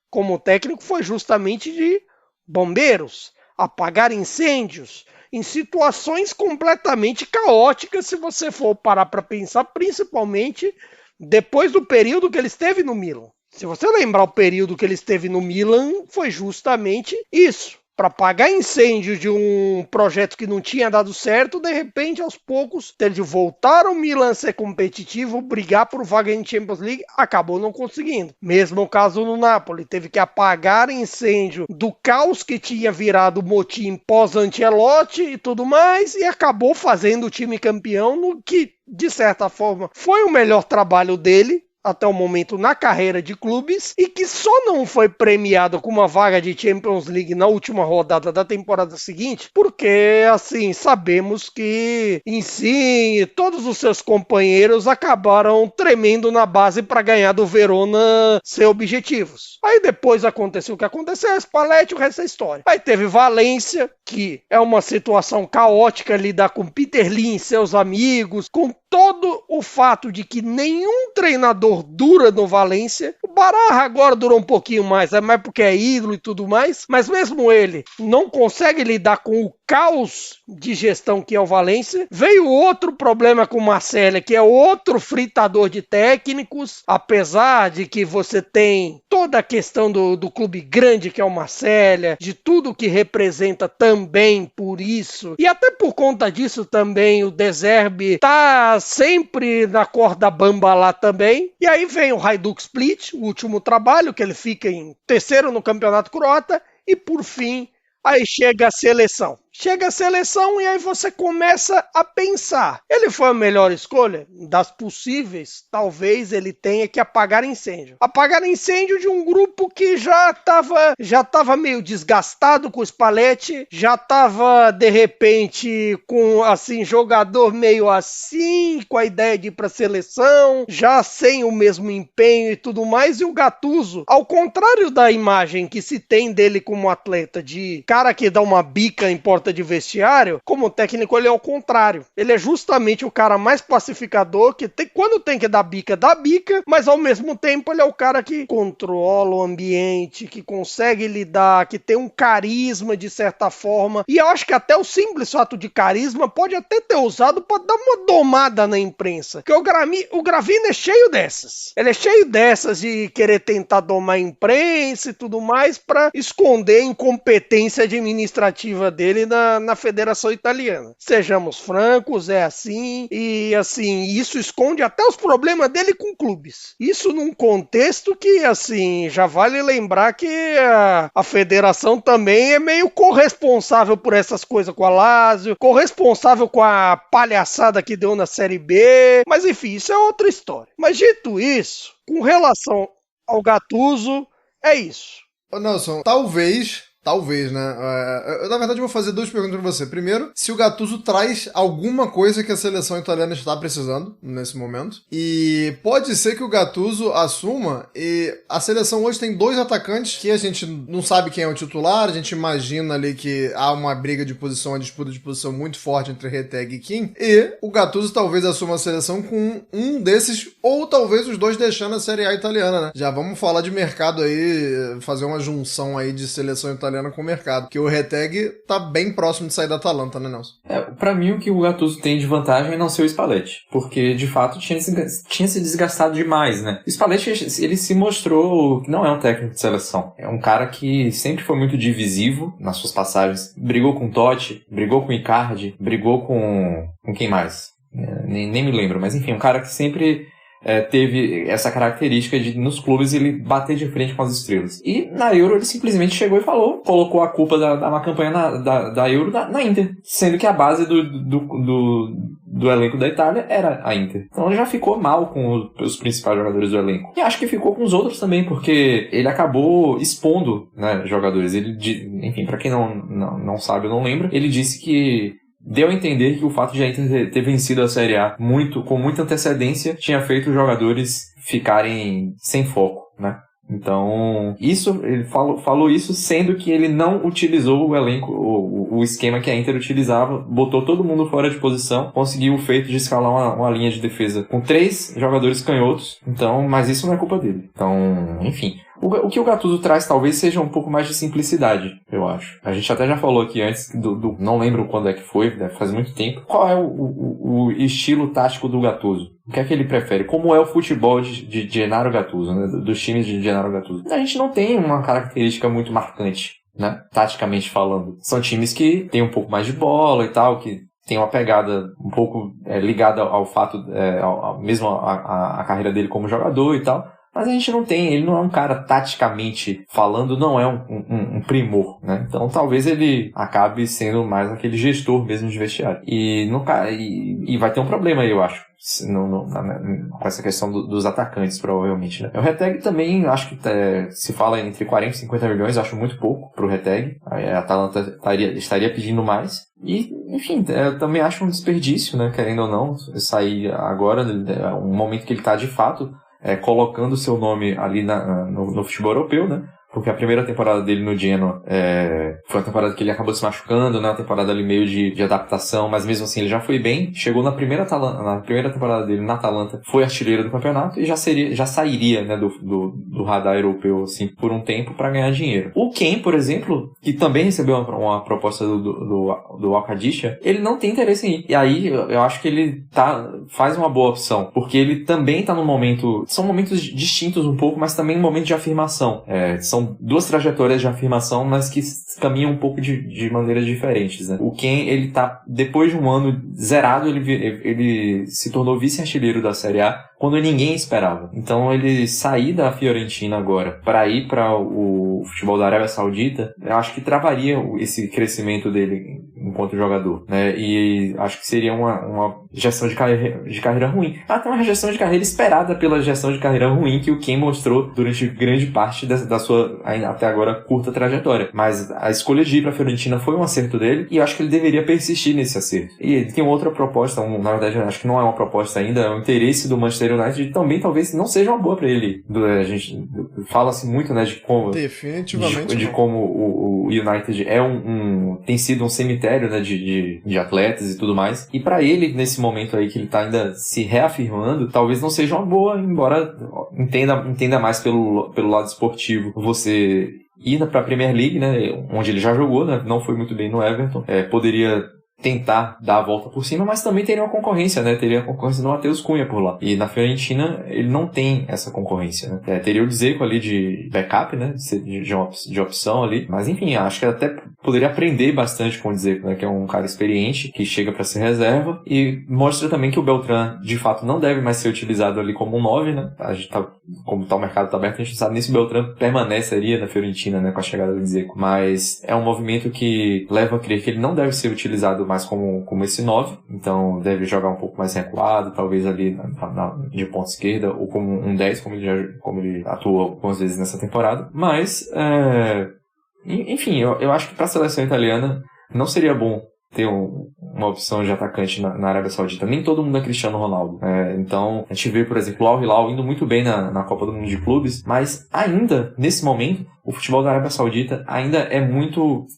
como técnico foi justamente de bombeiros, apagar incêndios, em situações completamente caóticas, se você for parar para pensar, principalmente depois do período que ele esteve no Milan. Se você lembrar o período que ele esteve no Milan, foi justamente isso. Para apagar incêndio de um projeto que não tinha dado certo, de repente, aos poucos, ter de voltar ao Milan ser competitivo, brigar por vaga em Champions League, acabou não conseguindo. Mesmo o caso no Napoli, teve que apagar incêndio do caos que tinha virado motim pós-Ancelotti e tudo mais, e acabou fazendo o time campeão, no que, de certa forma, foi o melhor trabalho dele até o momento na carreira de clubes, e que só não foi premiado com uma vaga de Champions League na última rodada da temporada seguinte, porque, assim, sabemos que Insigne e todos os seus companheiros acabaram tremendo na base para ganhar do Verona seus objetivos. Aí depois aconteceu o que aconteceu, Spalletti, o resto é história. Aí teve Valência, que é uma situação caótica, lidar com Peter Lim e seus amigos, com todo o fato de que nenhum treinador dura no Valência. O Baraja agora durou um pouquinho mais, mas porque é ídolo e tudo mais, mas mesmo ele não consegue lidar com o caos de gestão que é o Valência. Veio outro problema com o Marcelo, que é outro fritador de técnicos, apesar de que você tem toda a questão do clube grande que é o Marcelo, de tudo que representa também por isso, e até por conta disso também o De Zerbi tá sempre na corda bamba lá também. E aí vem o Hajduk Split, o último trabalho, que ele fica em terceiro no campeonato croata, e por fim, aí chega a seleção. Chega a seleção e aí você começa a pensar. Ele foi a melhor escolha? Das possíveis, talvez ele tenha que apagar incêndio. Apagar incêndio de um grupo que já estava meio desgastado com o Spalletti, já estava, de repente, com, assim, jogador meio assim, com a ideia de ir para a seleção, já sem o mesmo empenho e tudo mais, e o Gattuso, ao contrário da imagem que se tem dele como atleta, de cara que dá uma bica em porta de vestiário, como técnico ele é o contrário. Ele é justamente o cara mais pacificador, que tem, quando tem que dar bica, dá bica, mas ao mesmo tempo ele é o cara que controla o ambiente, que consegue lidar, que tem um carisma de certa forma, e eu acho que até o simples fato de carisma pode até ter usado para dar uma domada na imprensa, porque o Gravina é cheio dessas. Ele é cheio dessas de querer tentar domar a imprensa e tudo mais para esconder a incompetência ineficiência administrativa dele na Federação Italiana. Sejamos francos, é assim, e assim, isso esconde até os problemas dele com clubes. Isso num contexto que, assim, já vale lembrar que a federação também é meio corresponsável por essas coisas com a Lazio, corresponsável com a palhaçada que deu na Série B, mas enfim, isso é outra história. Mas dito isso, com relação ao Gattuso, é isso. Ô Nelson, talvez, né? Eu, na verdade, vou fazer duas perguntas pra você. Primeiro, se o Gattuso traz alguma coisa que a seleção italiana está precisando nesse momento. E pode ser que o Gattuso assuma, e a seleção hoje tem 2 atacantes que a gente não sabe quem é o titular, a gente imagina ali que há uma briga de posição, uma disputa de posição muito forte entre Retegui e Kim, e o Gattuso talvez assuma a seleção com um desses, ou talvez os 2 deixando a Série A italiana, né? Já vamos falar de mercado aí, fazer uma junção aí de seleção italiana com o mercado, que o Retegui tá bem próximo de sair da Atalanta, né, Nelson? Pra mim, o que o Gattuso tem de vantagem é não ser o Spalletti, porque, de fato, tinha se desgastado demais, né? O Spalletti, ele se mostrou que não é um técnico de seleção. É um cara que sempre foi muito divisivo nas suas passagens. Brigou com o Totti, brigou com o Icardi, brigou com quem mais? Nem me lembro, mas enfim, um cara que sempre teve essa característica de, nos clubes, ele bater de frente com as estrelas. E na Euro ele simplesmente chegou e colocou a culpa da má campanha da Euro na Inter, sendo que a base do elenco da Itália era a Inter. Então ele já ficou mal com os principais jogadores do elenco. E acho que ficou com os outros também, porque ele acabou expondo, né, jogadores. Enfim, pra quem não sabe ou não lembra, ele disse que deu a entender que o fato de a Inter ter vencido a Série A com muita antecedência tinha feito os jogadores ficarem sem foco, né? Então, ele falou isso sendo que ele não utilizou o elenco, o esquema que a Inter utilizava, botou todo mundo fora de posição, conseguiu o feito de escalar uma linha de defesa com 3 jogadores canhotos, então, mas isso não é culpa dele. Então, enfim. O que o Gattuso traz talvez seja um pouco mais de simplicidade, eu acho. A gente até já falou aqui antes, não lembro quando é que foi, deve fazer muito tempo. Qual é o estilo tático do Gattuso? O que é que ele prefere? Como é o futebol de Gennaro Gattuso, né? Dos times de Gennaro Gattuso? A gente não tem uma característica muito marcante, né? Taticamente falando. São times que têm um pouco mais de bola e tal, que tem uma pegada um pouco ligada ao fato, mesmo a carreira dele como jogador e tal. Mas a gente não tem, ele não é um cara taticamente falando, não é um primor, né? Então talvez ele acabe sendo mais aquele gestor mesmo de vestiário. E vai ter um problema aí, eu acho, com essa questão dos atacantes, provavelmente, né? O Retegui também, acho que se fala entre 40 e 50 milhões, acho muito pouco pro Retegui. A Atalanta estaria pedindo mais. E, enfim, eu também acho um desperdício, né? Querendo ou não, sair agora, um momento que ele tá de fato colocando o seu nome ali no futebol europeu, né? Porque a primeira temporada dele no Genoa foi uma temporada que ele acabou se machucando, né? Uma temporada ali meio de adaptação, mas mesmo assim ele já foi bem. Chegou na primeira temporada dele na Atalanta, foi artilheiro do campeonato e já sairia, né, do radar europeu assim, por um tempo para ganhar dinheiro. O Ken, por exemplo, que também recebeu uma proposta do Al-Qadisha, ele não tem interesse em ir. E aí eu acho que ele faz uma boa opção, porque ele também tá num momento... São momentos distintos um pouco, mas também um momento de afirmação. São 2 trajetórias de afirmação, mas que caminham um pouco de maneiras diferentes, né? O Ken, ele tá, depois de um ano zerado, ele se tornou vice-artilheiro da Série A quando ninguém esperava. Então ele sair da Fiorentina agora para ir para o futebol da Arábia Saudita, eu acho que travaria esse crescimento dele enquanto jogador, né? E acho que seria uma gestão de carreira ruim. Até uma gestão de carreira esperada pela gestão de carreira ruim que o Ken mostrou durante grande parte da sua, até agora, curta trajetória. Mas a escolha de ir para a Fiorentina foi um acerto dele e eu acho que ele deveria persistir nesse acerto. E ele tem outra proposta, na verdade acho que não é uma proposta ainda, é o interesse do Manchester United também talvez não seja uma boa para ele. A gente fala-se muito, né, de como definitivamente de como o United tem sido um cemitério, né, de atletas e tudo mais. E para ele, nesse momento aí que ele tá ainda se reafirmando, talvez não seja uma boa, embora entenda mais pelo lado esportivo. Você ir para a Premier League, né, onde ele já jogou, né, não foi muito bem no Everton, poderia tentar dar a volta por cima, mas também teria uma concorrência, né? Teria a concorrência do Matheus Cunha por lá. E na Fiorentina, ele não tem essa concorrência, né? Teria o Dzeko ali de backup, né? De opção ali. Mas enfim, acho que até poderia aprender bastante com o Dzeko, né? Que é um cara experiente, que chega para ser reserva. E mostra também que o Beltrán, de fato, não deve mais ser utilizado ali como um 9, né? A gente tá, como tá, o mercado tá aberto, a gente sabe nem se o Beltrán permaneceria na Fiorentina, né? Com a chegada do Dzeko. Mas é um movimento que leva a crer que ele não deve ser utilizado mais como esse 9, então deve jogar um pouco mais recuado, talvez ali de ponta esquerda, ou como um 10, como ele atua algumas vezes nessa temporada. Mas, enfim, eu acho que para a seleção italiana não seria bom ter uma opção de atacante na Arábia Saudita. Nem todo mundo é Cristiano Ronaldo. Então, a gente vê, por exemplo, o Al Hilal indo muito bem na Copa do Mundo de Clubes, mas ainda, nesse momento, o futebol da Arábia Saudita ainda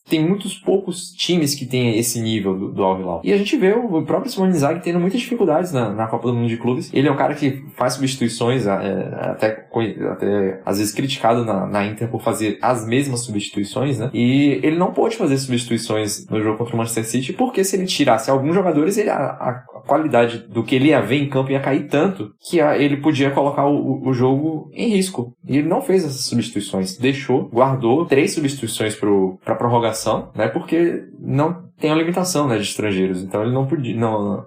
tem muitos poucos times que tem esse nível do Al Hilal. E a gente vê o próprio Simone Inzaghi tendo muitas dificuldades na Copa do Mundo de Clubes. Ele é um cara que faz substituições, até às vezes criticado na Inter por fazer as mesmas substituições, né? E ele não pôde fazer substituições no jogo contra o Manchester City, porque se ele tirasse alguns jogadores, a qualidade do que ele ia ver em campo ia cair tanto que ele podia colocar o jogo em risco. E ele não fez essas substituições. Guardou 3 substituições para prorrogação, né? Porque não tem uma limitação, né, de estrangeiros. Então ele não podia.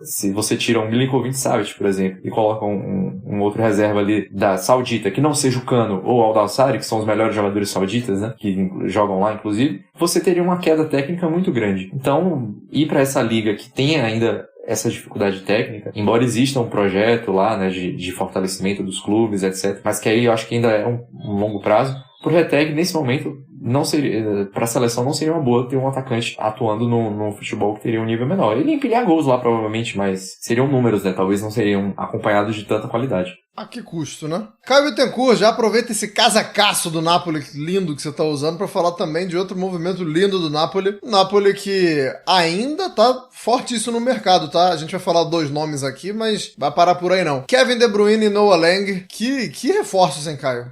Se você tira um Milinkovic-Savic, por exemplo, e coloca um outro reserva ali da Saudita, que não seja o Cano ou o Al-Dawsari, que são os melhores jogadores sauditas, né? Que jogam lá, inclusive, você teria uma queda técnica muito grande. Então, ir para essa liga que tem ainda essa dificuldade técnica, embora exista um projeto lá, né, de fortalecimento dos clubes, etc., mas que aí eu acho que ainda é um longo prazo. Pro Reteg, nesse momento, não seria, para a seleção não seria uma boa ter um atacante atuando no futebol que teria um nível menor. Ele ia empilhar gols lá, provavelmente, mas seriam números, né? Talvez não seriam acompanhados de tanta qualidade. A que custo, né? Caio Bittencourt, já aproveita esse casacaço do Napoli lindo que você tá usando para falar também de outro movimento lindo do Napoli. Napoli que ainda tá fortíssimo no mercado, tá? A gente vai falar 2 nomes aqui, mas vai parar por aí não. Kevin De Bruyne e Noah Lang. Que reforços, hein, Caio?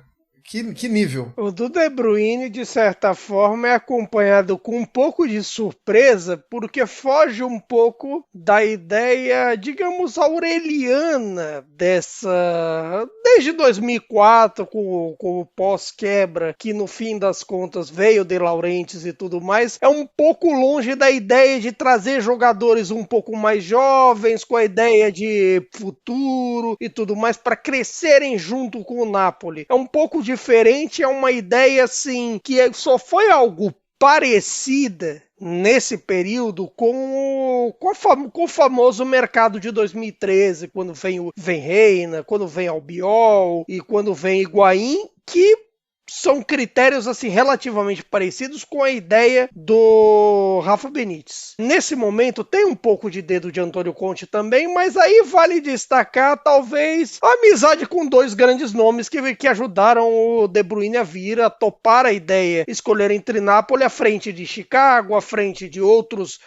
Que nível? O do De Bruyne, de certa forma, é acompanhado com um pouco de surpresa, porque foge um pouco da ideia, digamos, aureliana dessa... Desde 2004, com o pós-quebra, que no fim das contas veio De Laurentiis e tudo mais, é um pouco longe da ideia de trazer jogadores um pouco mais jovens, com a ideia de futuro e tudo mais, para crescerem junto com o Napoli. É um pouco diferente, é uma ideia assim que só foi algo parecida nesse período com o famoso mercado de 2013, quando vem Reina, quando vem Albiol e quando vem Higuaín, que são critérios assim relativamente parecidos com a ideia do Rafa Benítez. Nesse momento tem um pouco de dedo de Antônio Conte também, mas aí vale destacar talvez a amizade com 2 grandes nomes que ajudaram o De Bruyne a vir a topar a ideia, escolher entre Napoli à frente de Chicago, à frente de outras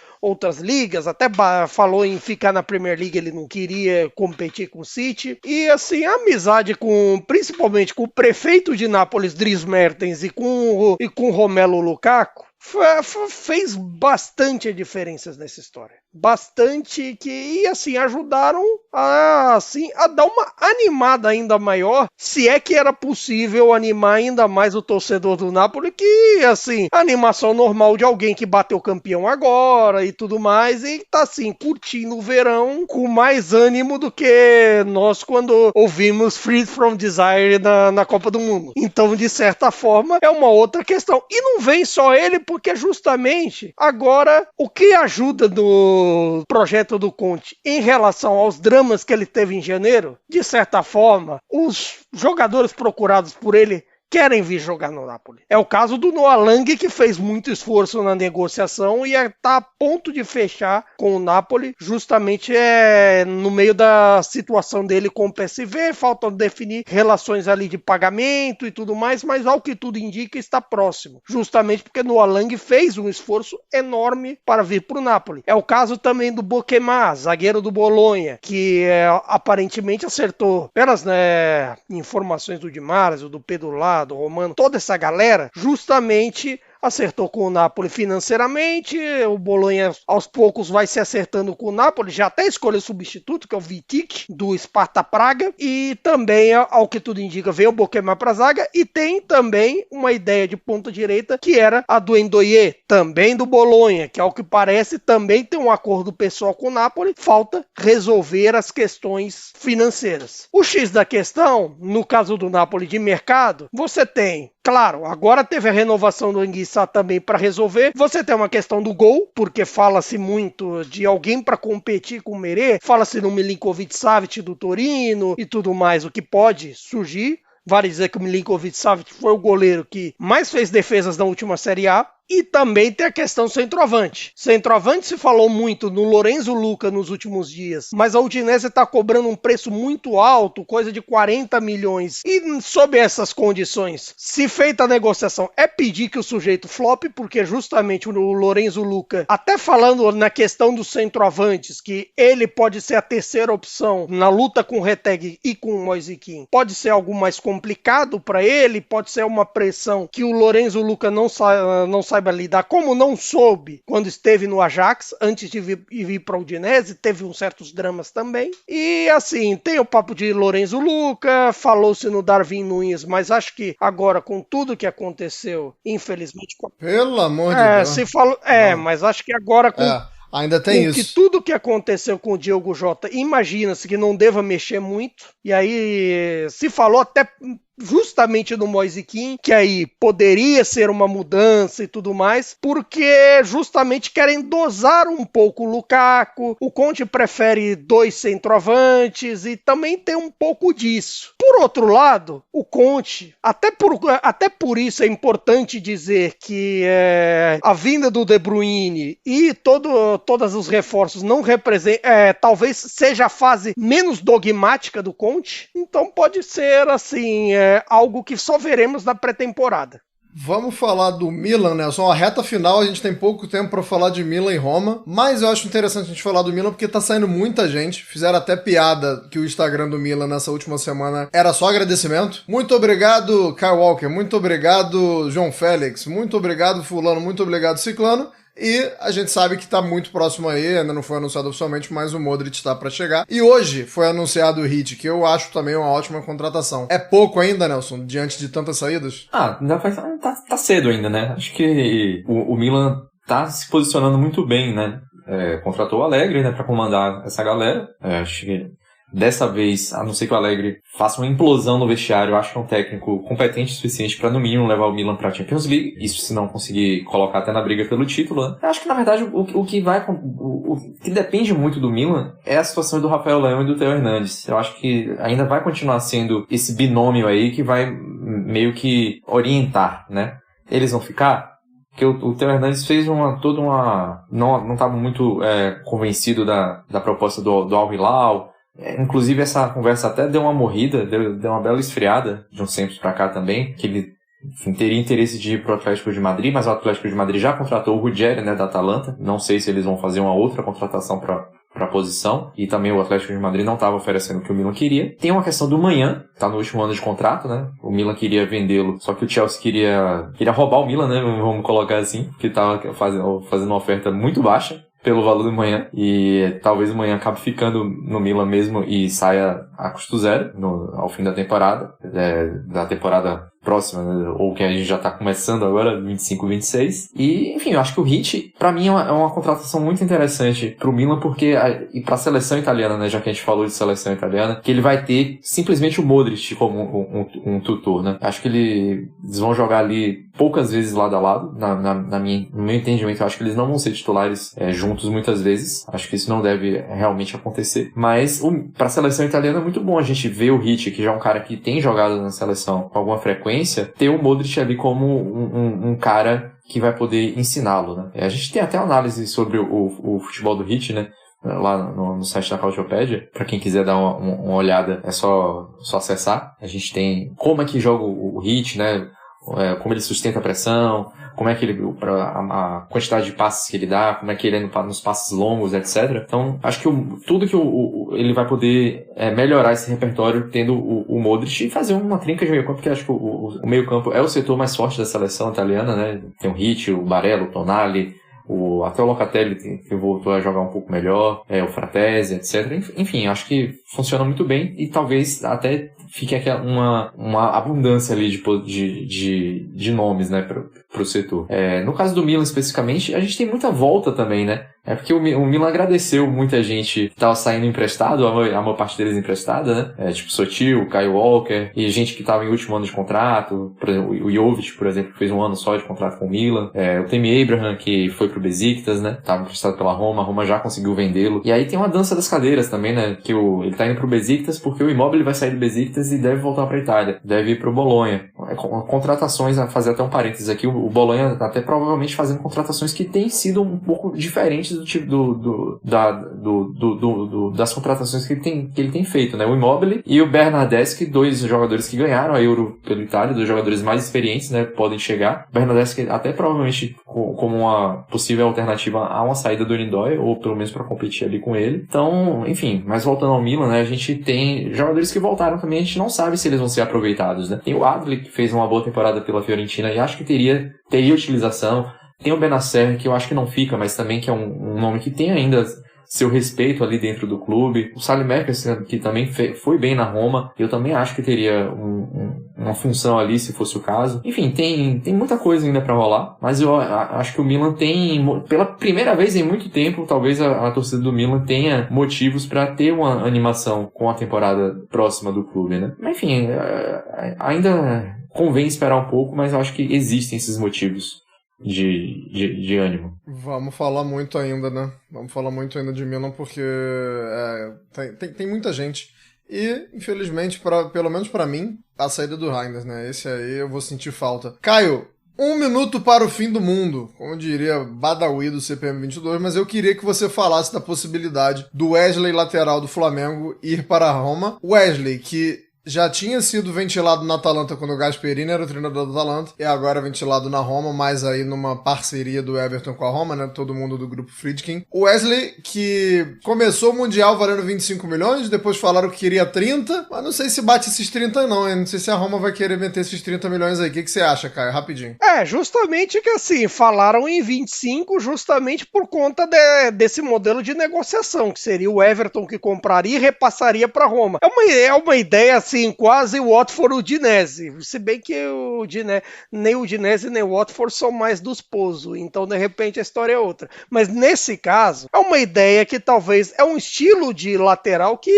ligas, até falou em ficar na Premier League, ele não queria competir com o City, e assim, a amizade principalmente com o prefeito de Nápoles, Dries Mertens, e com Romelu Lukaku, fez bastante diferenças nessa história. Bastante que, assim, ajudaram a dar uma animada ainda maior, se é que era possível animar ainda mais o torcedor do Napoli, que, assim, a animação normal de alguém que bateu campeão agora e tudo mais, e tá, assim, curtindo o verão com mais ânimo do que nós quando ouvimos Free From Desire na Copa do Mundo. Então, de certa forma, é uma outra questão. E não vem só ele, porque justamente agora o que ajuda no projeto do Conte em relação aos dramas que ele teve em janeiro, de certa forma, os jogadores procurados por ele querem vir jogar no Napoli. É o caso do Noah Lang, que fez muito esforço na negociação e está a ponto de fechar com o Napoli, justamente no meio da situação dele com o PSV, falta definir relações ali de pagamento e tudo mais, mas ao que tudo indica está próximo, justamente porque Noah Lang fez um esforço enorme para vir para o Napoli. É o caso também do Boquemá, zagueiro do Bolonha, que aparentemente acertou pelas informações do Di Marzio, do Pedro Lá, do Romano, toda essa galera, justamente acertou com o Napoli financeiramente, o Bolonha aos poucos vai se acertando com o Napoli, já até escolheu o substituto, que é o Vitic, do Sparta Praga, e também, ao que tudo indica, veio o Boquemar para a zaga, e tem também uma ideia de ponta direita, que era a do Endoye, também do Bolonha, que ao que parece também tem um acordo pessoal com o Napoli, falta resolver as questões financeiras. O X da questão, no caso do Napoli de mercado, você tem, claro, agora teve a renovação do Anguissa também para resolver. Você tem uma questão do gol, porque fala-se muito de alguém para competir com o Merê, fala-se no Milinkovic-Savic do Torino e tudo mais, o que pode surgir. Vale dizer que o Milinkovic-Savic foi o goleiro que mais fez defesas na última Série A. E também tem a questão centroavante. Centroavante se falou muito no Lorenzo Luca nos últimos dias, mas a Udinese está cobrando um preço muito alto, coisa de 40 milhões. E sob essas condições, se feita a negociação, é pedir que o sujeito flop, porque justamente o Lorenzo Luca, até falando na questão dos centroavantes, que ele pode ser a terceira opção na luta com o Retegui e com o Moise Kean, pode ser algo mais complicado para ele, pode ser uma pressão que o Lorenzo Luca não saiba lidar, como não soube quando esteve no Ajax, antes de vir para o Udinese, teve uns certos dramas também. E assim, tem o papo de Lorenzo Luca, falou-se no Darwin Nunes, mas acho que agora, com tudo que aconteceu, infelizmente... Pelo amor de Deus. Se falou, mas acho que agora com... Ainda tem isso. Que tudo que aconteceu com o Diogo Jota, imagina-se que não deva mexer muito. E aí se falou até justamente no Moise Kean, que aí poderia ser uma mudança e tudo mais, porque justamente querem dosar um pouco o Lukaku. O Conte prefere 2 centroavantes e também tem um pouco disso. Por outro lado, o Conte, até por isso é importante dizer que a vinda do De Bruyne e todos os reforços não representam, talvez seja a fase menos dogmática do Conte, então pode ser assim, algo que só veremos na pré-temporada. Vamos falar do Milan, Nelson. A reta final, a gente tem pouco tempo para falar de Milan e Roma, mas eu acho interessante a gente falar do Milan porque tá saindo muita gente. Fizeram até piada que o Instagram do Milan nessa última semana era só agradecimento. Muito obrigado, Kyle Walker. Muito obrigado, João Félix. Muito obrigado, fulano. Muito obrigado, ciclano. E a gente sabe que tá muito próximo aí, ainda não foi anunciado oficialmente, mas o Modric tá pra chegar. E hoje foi anunciado o Hit, que eu acho também uma ótima contratação. É pouco ainda, Nelson, diante de tantas saídas? Tá cedo ainda, né? Acho que o Milan tá se posicionando muito bem, né? Contratou o Allegri, né, pra comandar essa galera. Acho que dessa vez, a não ser que o Allegri faça uma implosão no vestiário, eu acho que é um técnico competente o suficiente para, no mínimo, levar o Milan para a Champions League. Isso se não conseguir colocar até na briga pelo título, né? Eu acho que, na verdade, o que depende muito do Milan é a situação do Rafael Leão e do Theo Hernandes. Eu acho que ainda vai continuar sendo esse binômio aí que vai meio que orientar, né? Eles vão ficar... Porque o Theo Hernandes fez toda uma... Não estava muito convencido da proposta do Al Hilal. Inclusive essa conversa até deu uma morrida, deu uma bela esfriada de uns tempos pra cá também, que ele, enfim, teria interesse de ir pro Atlético de Madrid, mas o Atlético de Madrid já contratou o Ruggeri, né, da Atalanta. Não sei se eles vão fazer uma outra contratação pra posição, e também o Atlético de Madrid não estava oferecendo o que o Milan queria. Tem uma questão do Manhã, tá no último ano de contrato, né? O Milan queria vendê-lo, só que o Chelsea queria roubar o Milan, né? Vamos colocar assim, porque tava fazendo uma oferta muito baixa pelo valor do Manhã, e talvez o Manhã acabe ficando no Milan mesmo e saia a custo zero ao fim da temporada próxima, né? Ou que a gente já tá começando agora, 25, 26. E, enfim, eu acho que o Hit, pra mim, é uma contratação muito interessante pro Milan, porque, e pra seleção italiana, né, já que a gente falou de seleção italiana, que ele vai ter simplesmente o Modric como um tutor, né. Acho que eles vão jogar ali poucas vezes lado a lado, no meu entendimento, eu acho que eles não vão ser titulares juntos muitas vezes. Acho que isso não deve realmente acontecer. Mas, pra seleção italiana é muito bom a gente ver o Hit, que já é um cara que tem jogado na seleção com alguma frequência, ter o Modric ali como um cara que vai poder ensiná-lo, né? A gente tem até análise sobre o futebol do Hit, né? Lá no site da Cautiopedia. Pra quem quiser dar uma olhada, é só acessar. A gente tem como é que joga o Hit, né? como ele sustenta a pressão, como é que ele, a quantidade de passes que ele dá, como é que ele é nos passes longos, etc. Então, acho que tudo que ele vai poder melhorar esse repertório tendo o Modric e fazer uma trinca de meio campo, porque acho que o meio campo é o setor mais forte da seleção italiana, né? Tem o Hit, o Barella, o Tonali, até o Locatelli que voltou a jogar um pouco melhor, o Fratesi, etc. Enfim, acho que funciona muito bem e talvez até fique aqui uma abundância ali de nomes, né, pro setor. No caso do Milan especificamente, a gente tem muita volta também, né? É porque o Milan agradeceu muita gente que tava saindo emprestado, a maior parte deles emprestada, né? Tipo Sotil, Kyle Walker, e gente que tava em último ano de contrato, por exemplo, o Jovic, por exemplo, que fez um ano só de contrato com o Milan, o Tammy Abraham, que foi pro Besiktas, né? Tava emprestado pela Roma, a Roma já conseguiu vendê-lo. E aí tem uma dança das cadeiras também, né? Que ele tá indo pro Besiktas porque o Immobile vai sair do Besiktas e deve voltar pra Itália, deve ir pro Bolonha. Contratações, a fazer até um parênteses aqui, o Bolonha até provavelmente fazendo contratações que têm sido um pouco diferentes do tipo das contratações que ele tem feito, né? O Immobile e o Bernardeschi, dois jogadores que ganharam a Euro pela Itália, dois jogadores mais experientes, né? Podem chegar. O Bernardeschi até provavelmente como uma possível alternativa a uma saída do Lindói, ou pelo menos para competir ali com ele. Então, enfim, mas voltando ao Milan, né? A gente tem jogadores que voltaram também, a gente não sabe se eles vão ser aproveitados, né? Tem o Adli, que fez uma boa temporada pela Fiorentina e acho que teria utilização. Tem o Benacer, que eu acho que não fica, mas também que é um nome que tem ainda seu respeito ali dentro do clube. O Saelemaekers, que também foi bem na Roma, eu também acho que teria uma função ali, se fosse o caso. Enfim, tem muita coisa ainda pra rolar, mas eu acho que o Milan tem, pela primeira vez em muito tempo, talvez a torcida do Milan tenha motivos pra ter uma animação com a temporada próxima do clube, né? Mas, enfim, ainda convém esperar um pouco, mas eu acho que existem esses motivos de ânimo. Vamos falar muito ainda, né? Vamos falar muito ainda de Milan, porque tem muita gente. E, infelizmente, pelo menos pra mim, a saída do Reinders, né? Esse aí eu vou sentir falta. Caio, 1 minuto para o fim do mundo, como diria Badawi do CPM 22, mas eu queria que você falasse da possibilidade do Wesley, lateral do Flamengo, ir para a Roma. Wesley, que já tinha sido ventilado na Atalanta quando o Gasperini era o treinador da Atalanta, e agora é ventilado na Roma, mas aí numa parceria do Everton com a Roma, né? Todo mundo do grupo Friedkin. O Wesley, que começou o Mundial valendo 25 milhões, depois falaram que queria 30, mas não sei se bate esses 30 não, hein? Não sei se a Roma vai querer meter esses 30 milhões aí. O que você acha, Caio? Rapidinho. Justamente que assim, falaram em 25 justamente por conta desse modelo de negociação, que seria o Everton que compraria e repassaria para Roma. É uma ideia assim, quase o Watford Udinese, se bem que nem o Udinese nem o Watford são mais dos Pozzo, então de repente a história é outra. Mas nesse caso, é uma ideia que talvez é um estilo de lateral que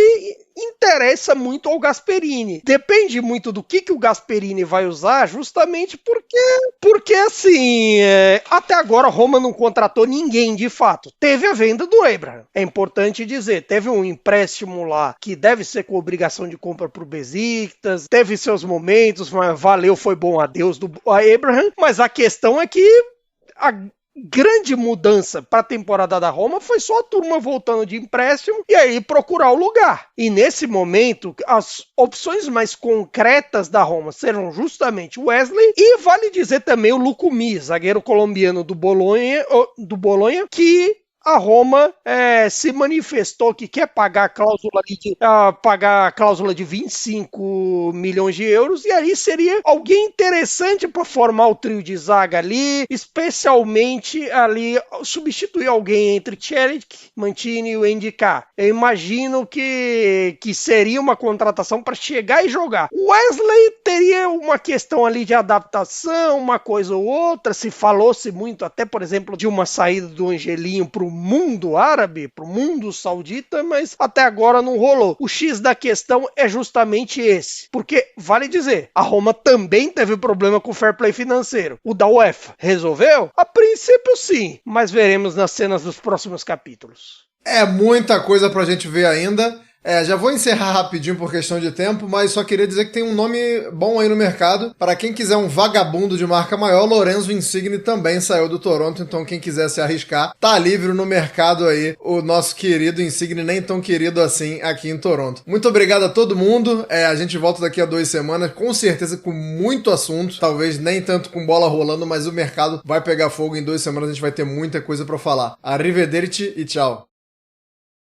interessa muito ao Gasperini. Depende muito do que o Gasperini vai usar, justamente porque assim, até agora Roma não contratou ninguém de fato. Teve a venda do Abraham, é importante dizer, teve um empréstimo lá que deve ser com obrigação de compra pro Besiktas, teve seus momentos, mas valeu, foi bom, adeus do Abraham, mas a questão é que a grande mudança para a temporada da Roma foi só a turma voltando de empréstimo e aí procurar o lugar. E nesse momento, as opções mais concretas da Roma serão justamente o Wesley e vale dizer também o Lucumi, zagueiro colombiano do Bolonha, que a Roma se manifestou que quer pagar a cláusula de 25 milhões de euros, e aí seria alguém interessante para formar o trio de zaga ali, especialmente ali substituir alguém entre Čelić, Mancini e o Ndická. Eu imagino que seria uma contratação para chegar e jogar. O Wesley teria uma questão ali de adaptação, uma coisa ou outra, se falou-se muito até, por exemplo, de uma saída do Angelinho para o mundo árabe, para o mundo saudita, mas até agora não rolou. O X da questão é justamente esse, porque, vale dizer, a Roma também teve problema com o fair play financeiro. O da UEFA resolveu? A princípio sim, mas veremos nas cenas dos próximos capítulos. É muita coisa pra gente ver ainda. Já vou encerrar rapidinho por questão de tempo, mas só queria dizer que tem um nome bom aí no mercado. Para quem quiser um vagabundo de marca maior, Lorenzo Insigne também saiu do Toronto, então quem quiser se arriscar, tá livre no mercado aí o nosso querido Insigne, nem tão querido assim aqui em Toronto. Muito obrigado a todo mundo, a gente volta daqui a 2 semanas, com certeza com muito assunto, talvez nem tanto com bola rolando, mas o mercado vai pegar fogo em 2 semanas, a gente vai ter muita coisa pra falar. Arrivederci e tchau.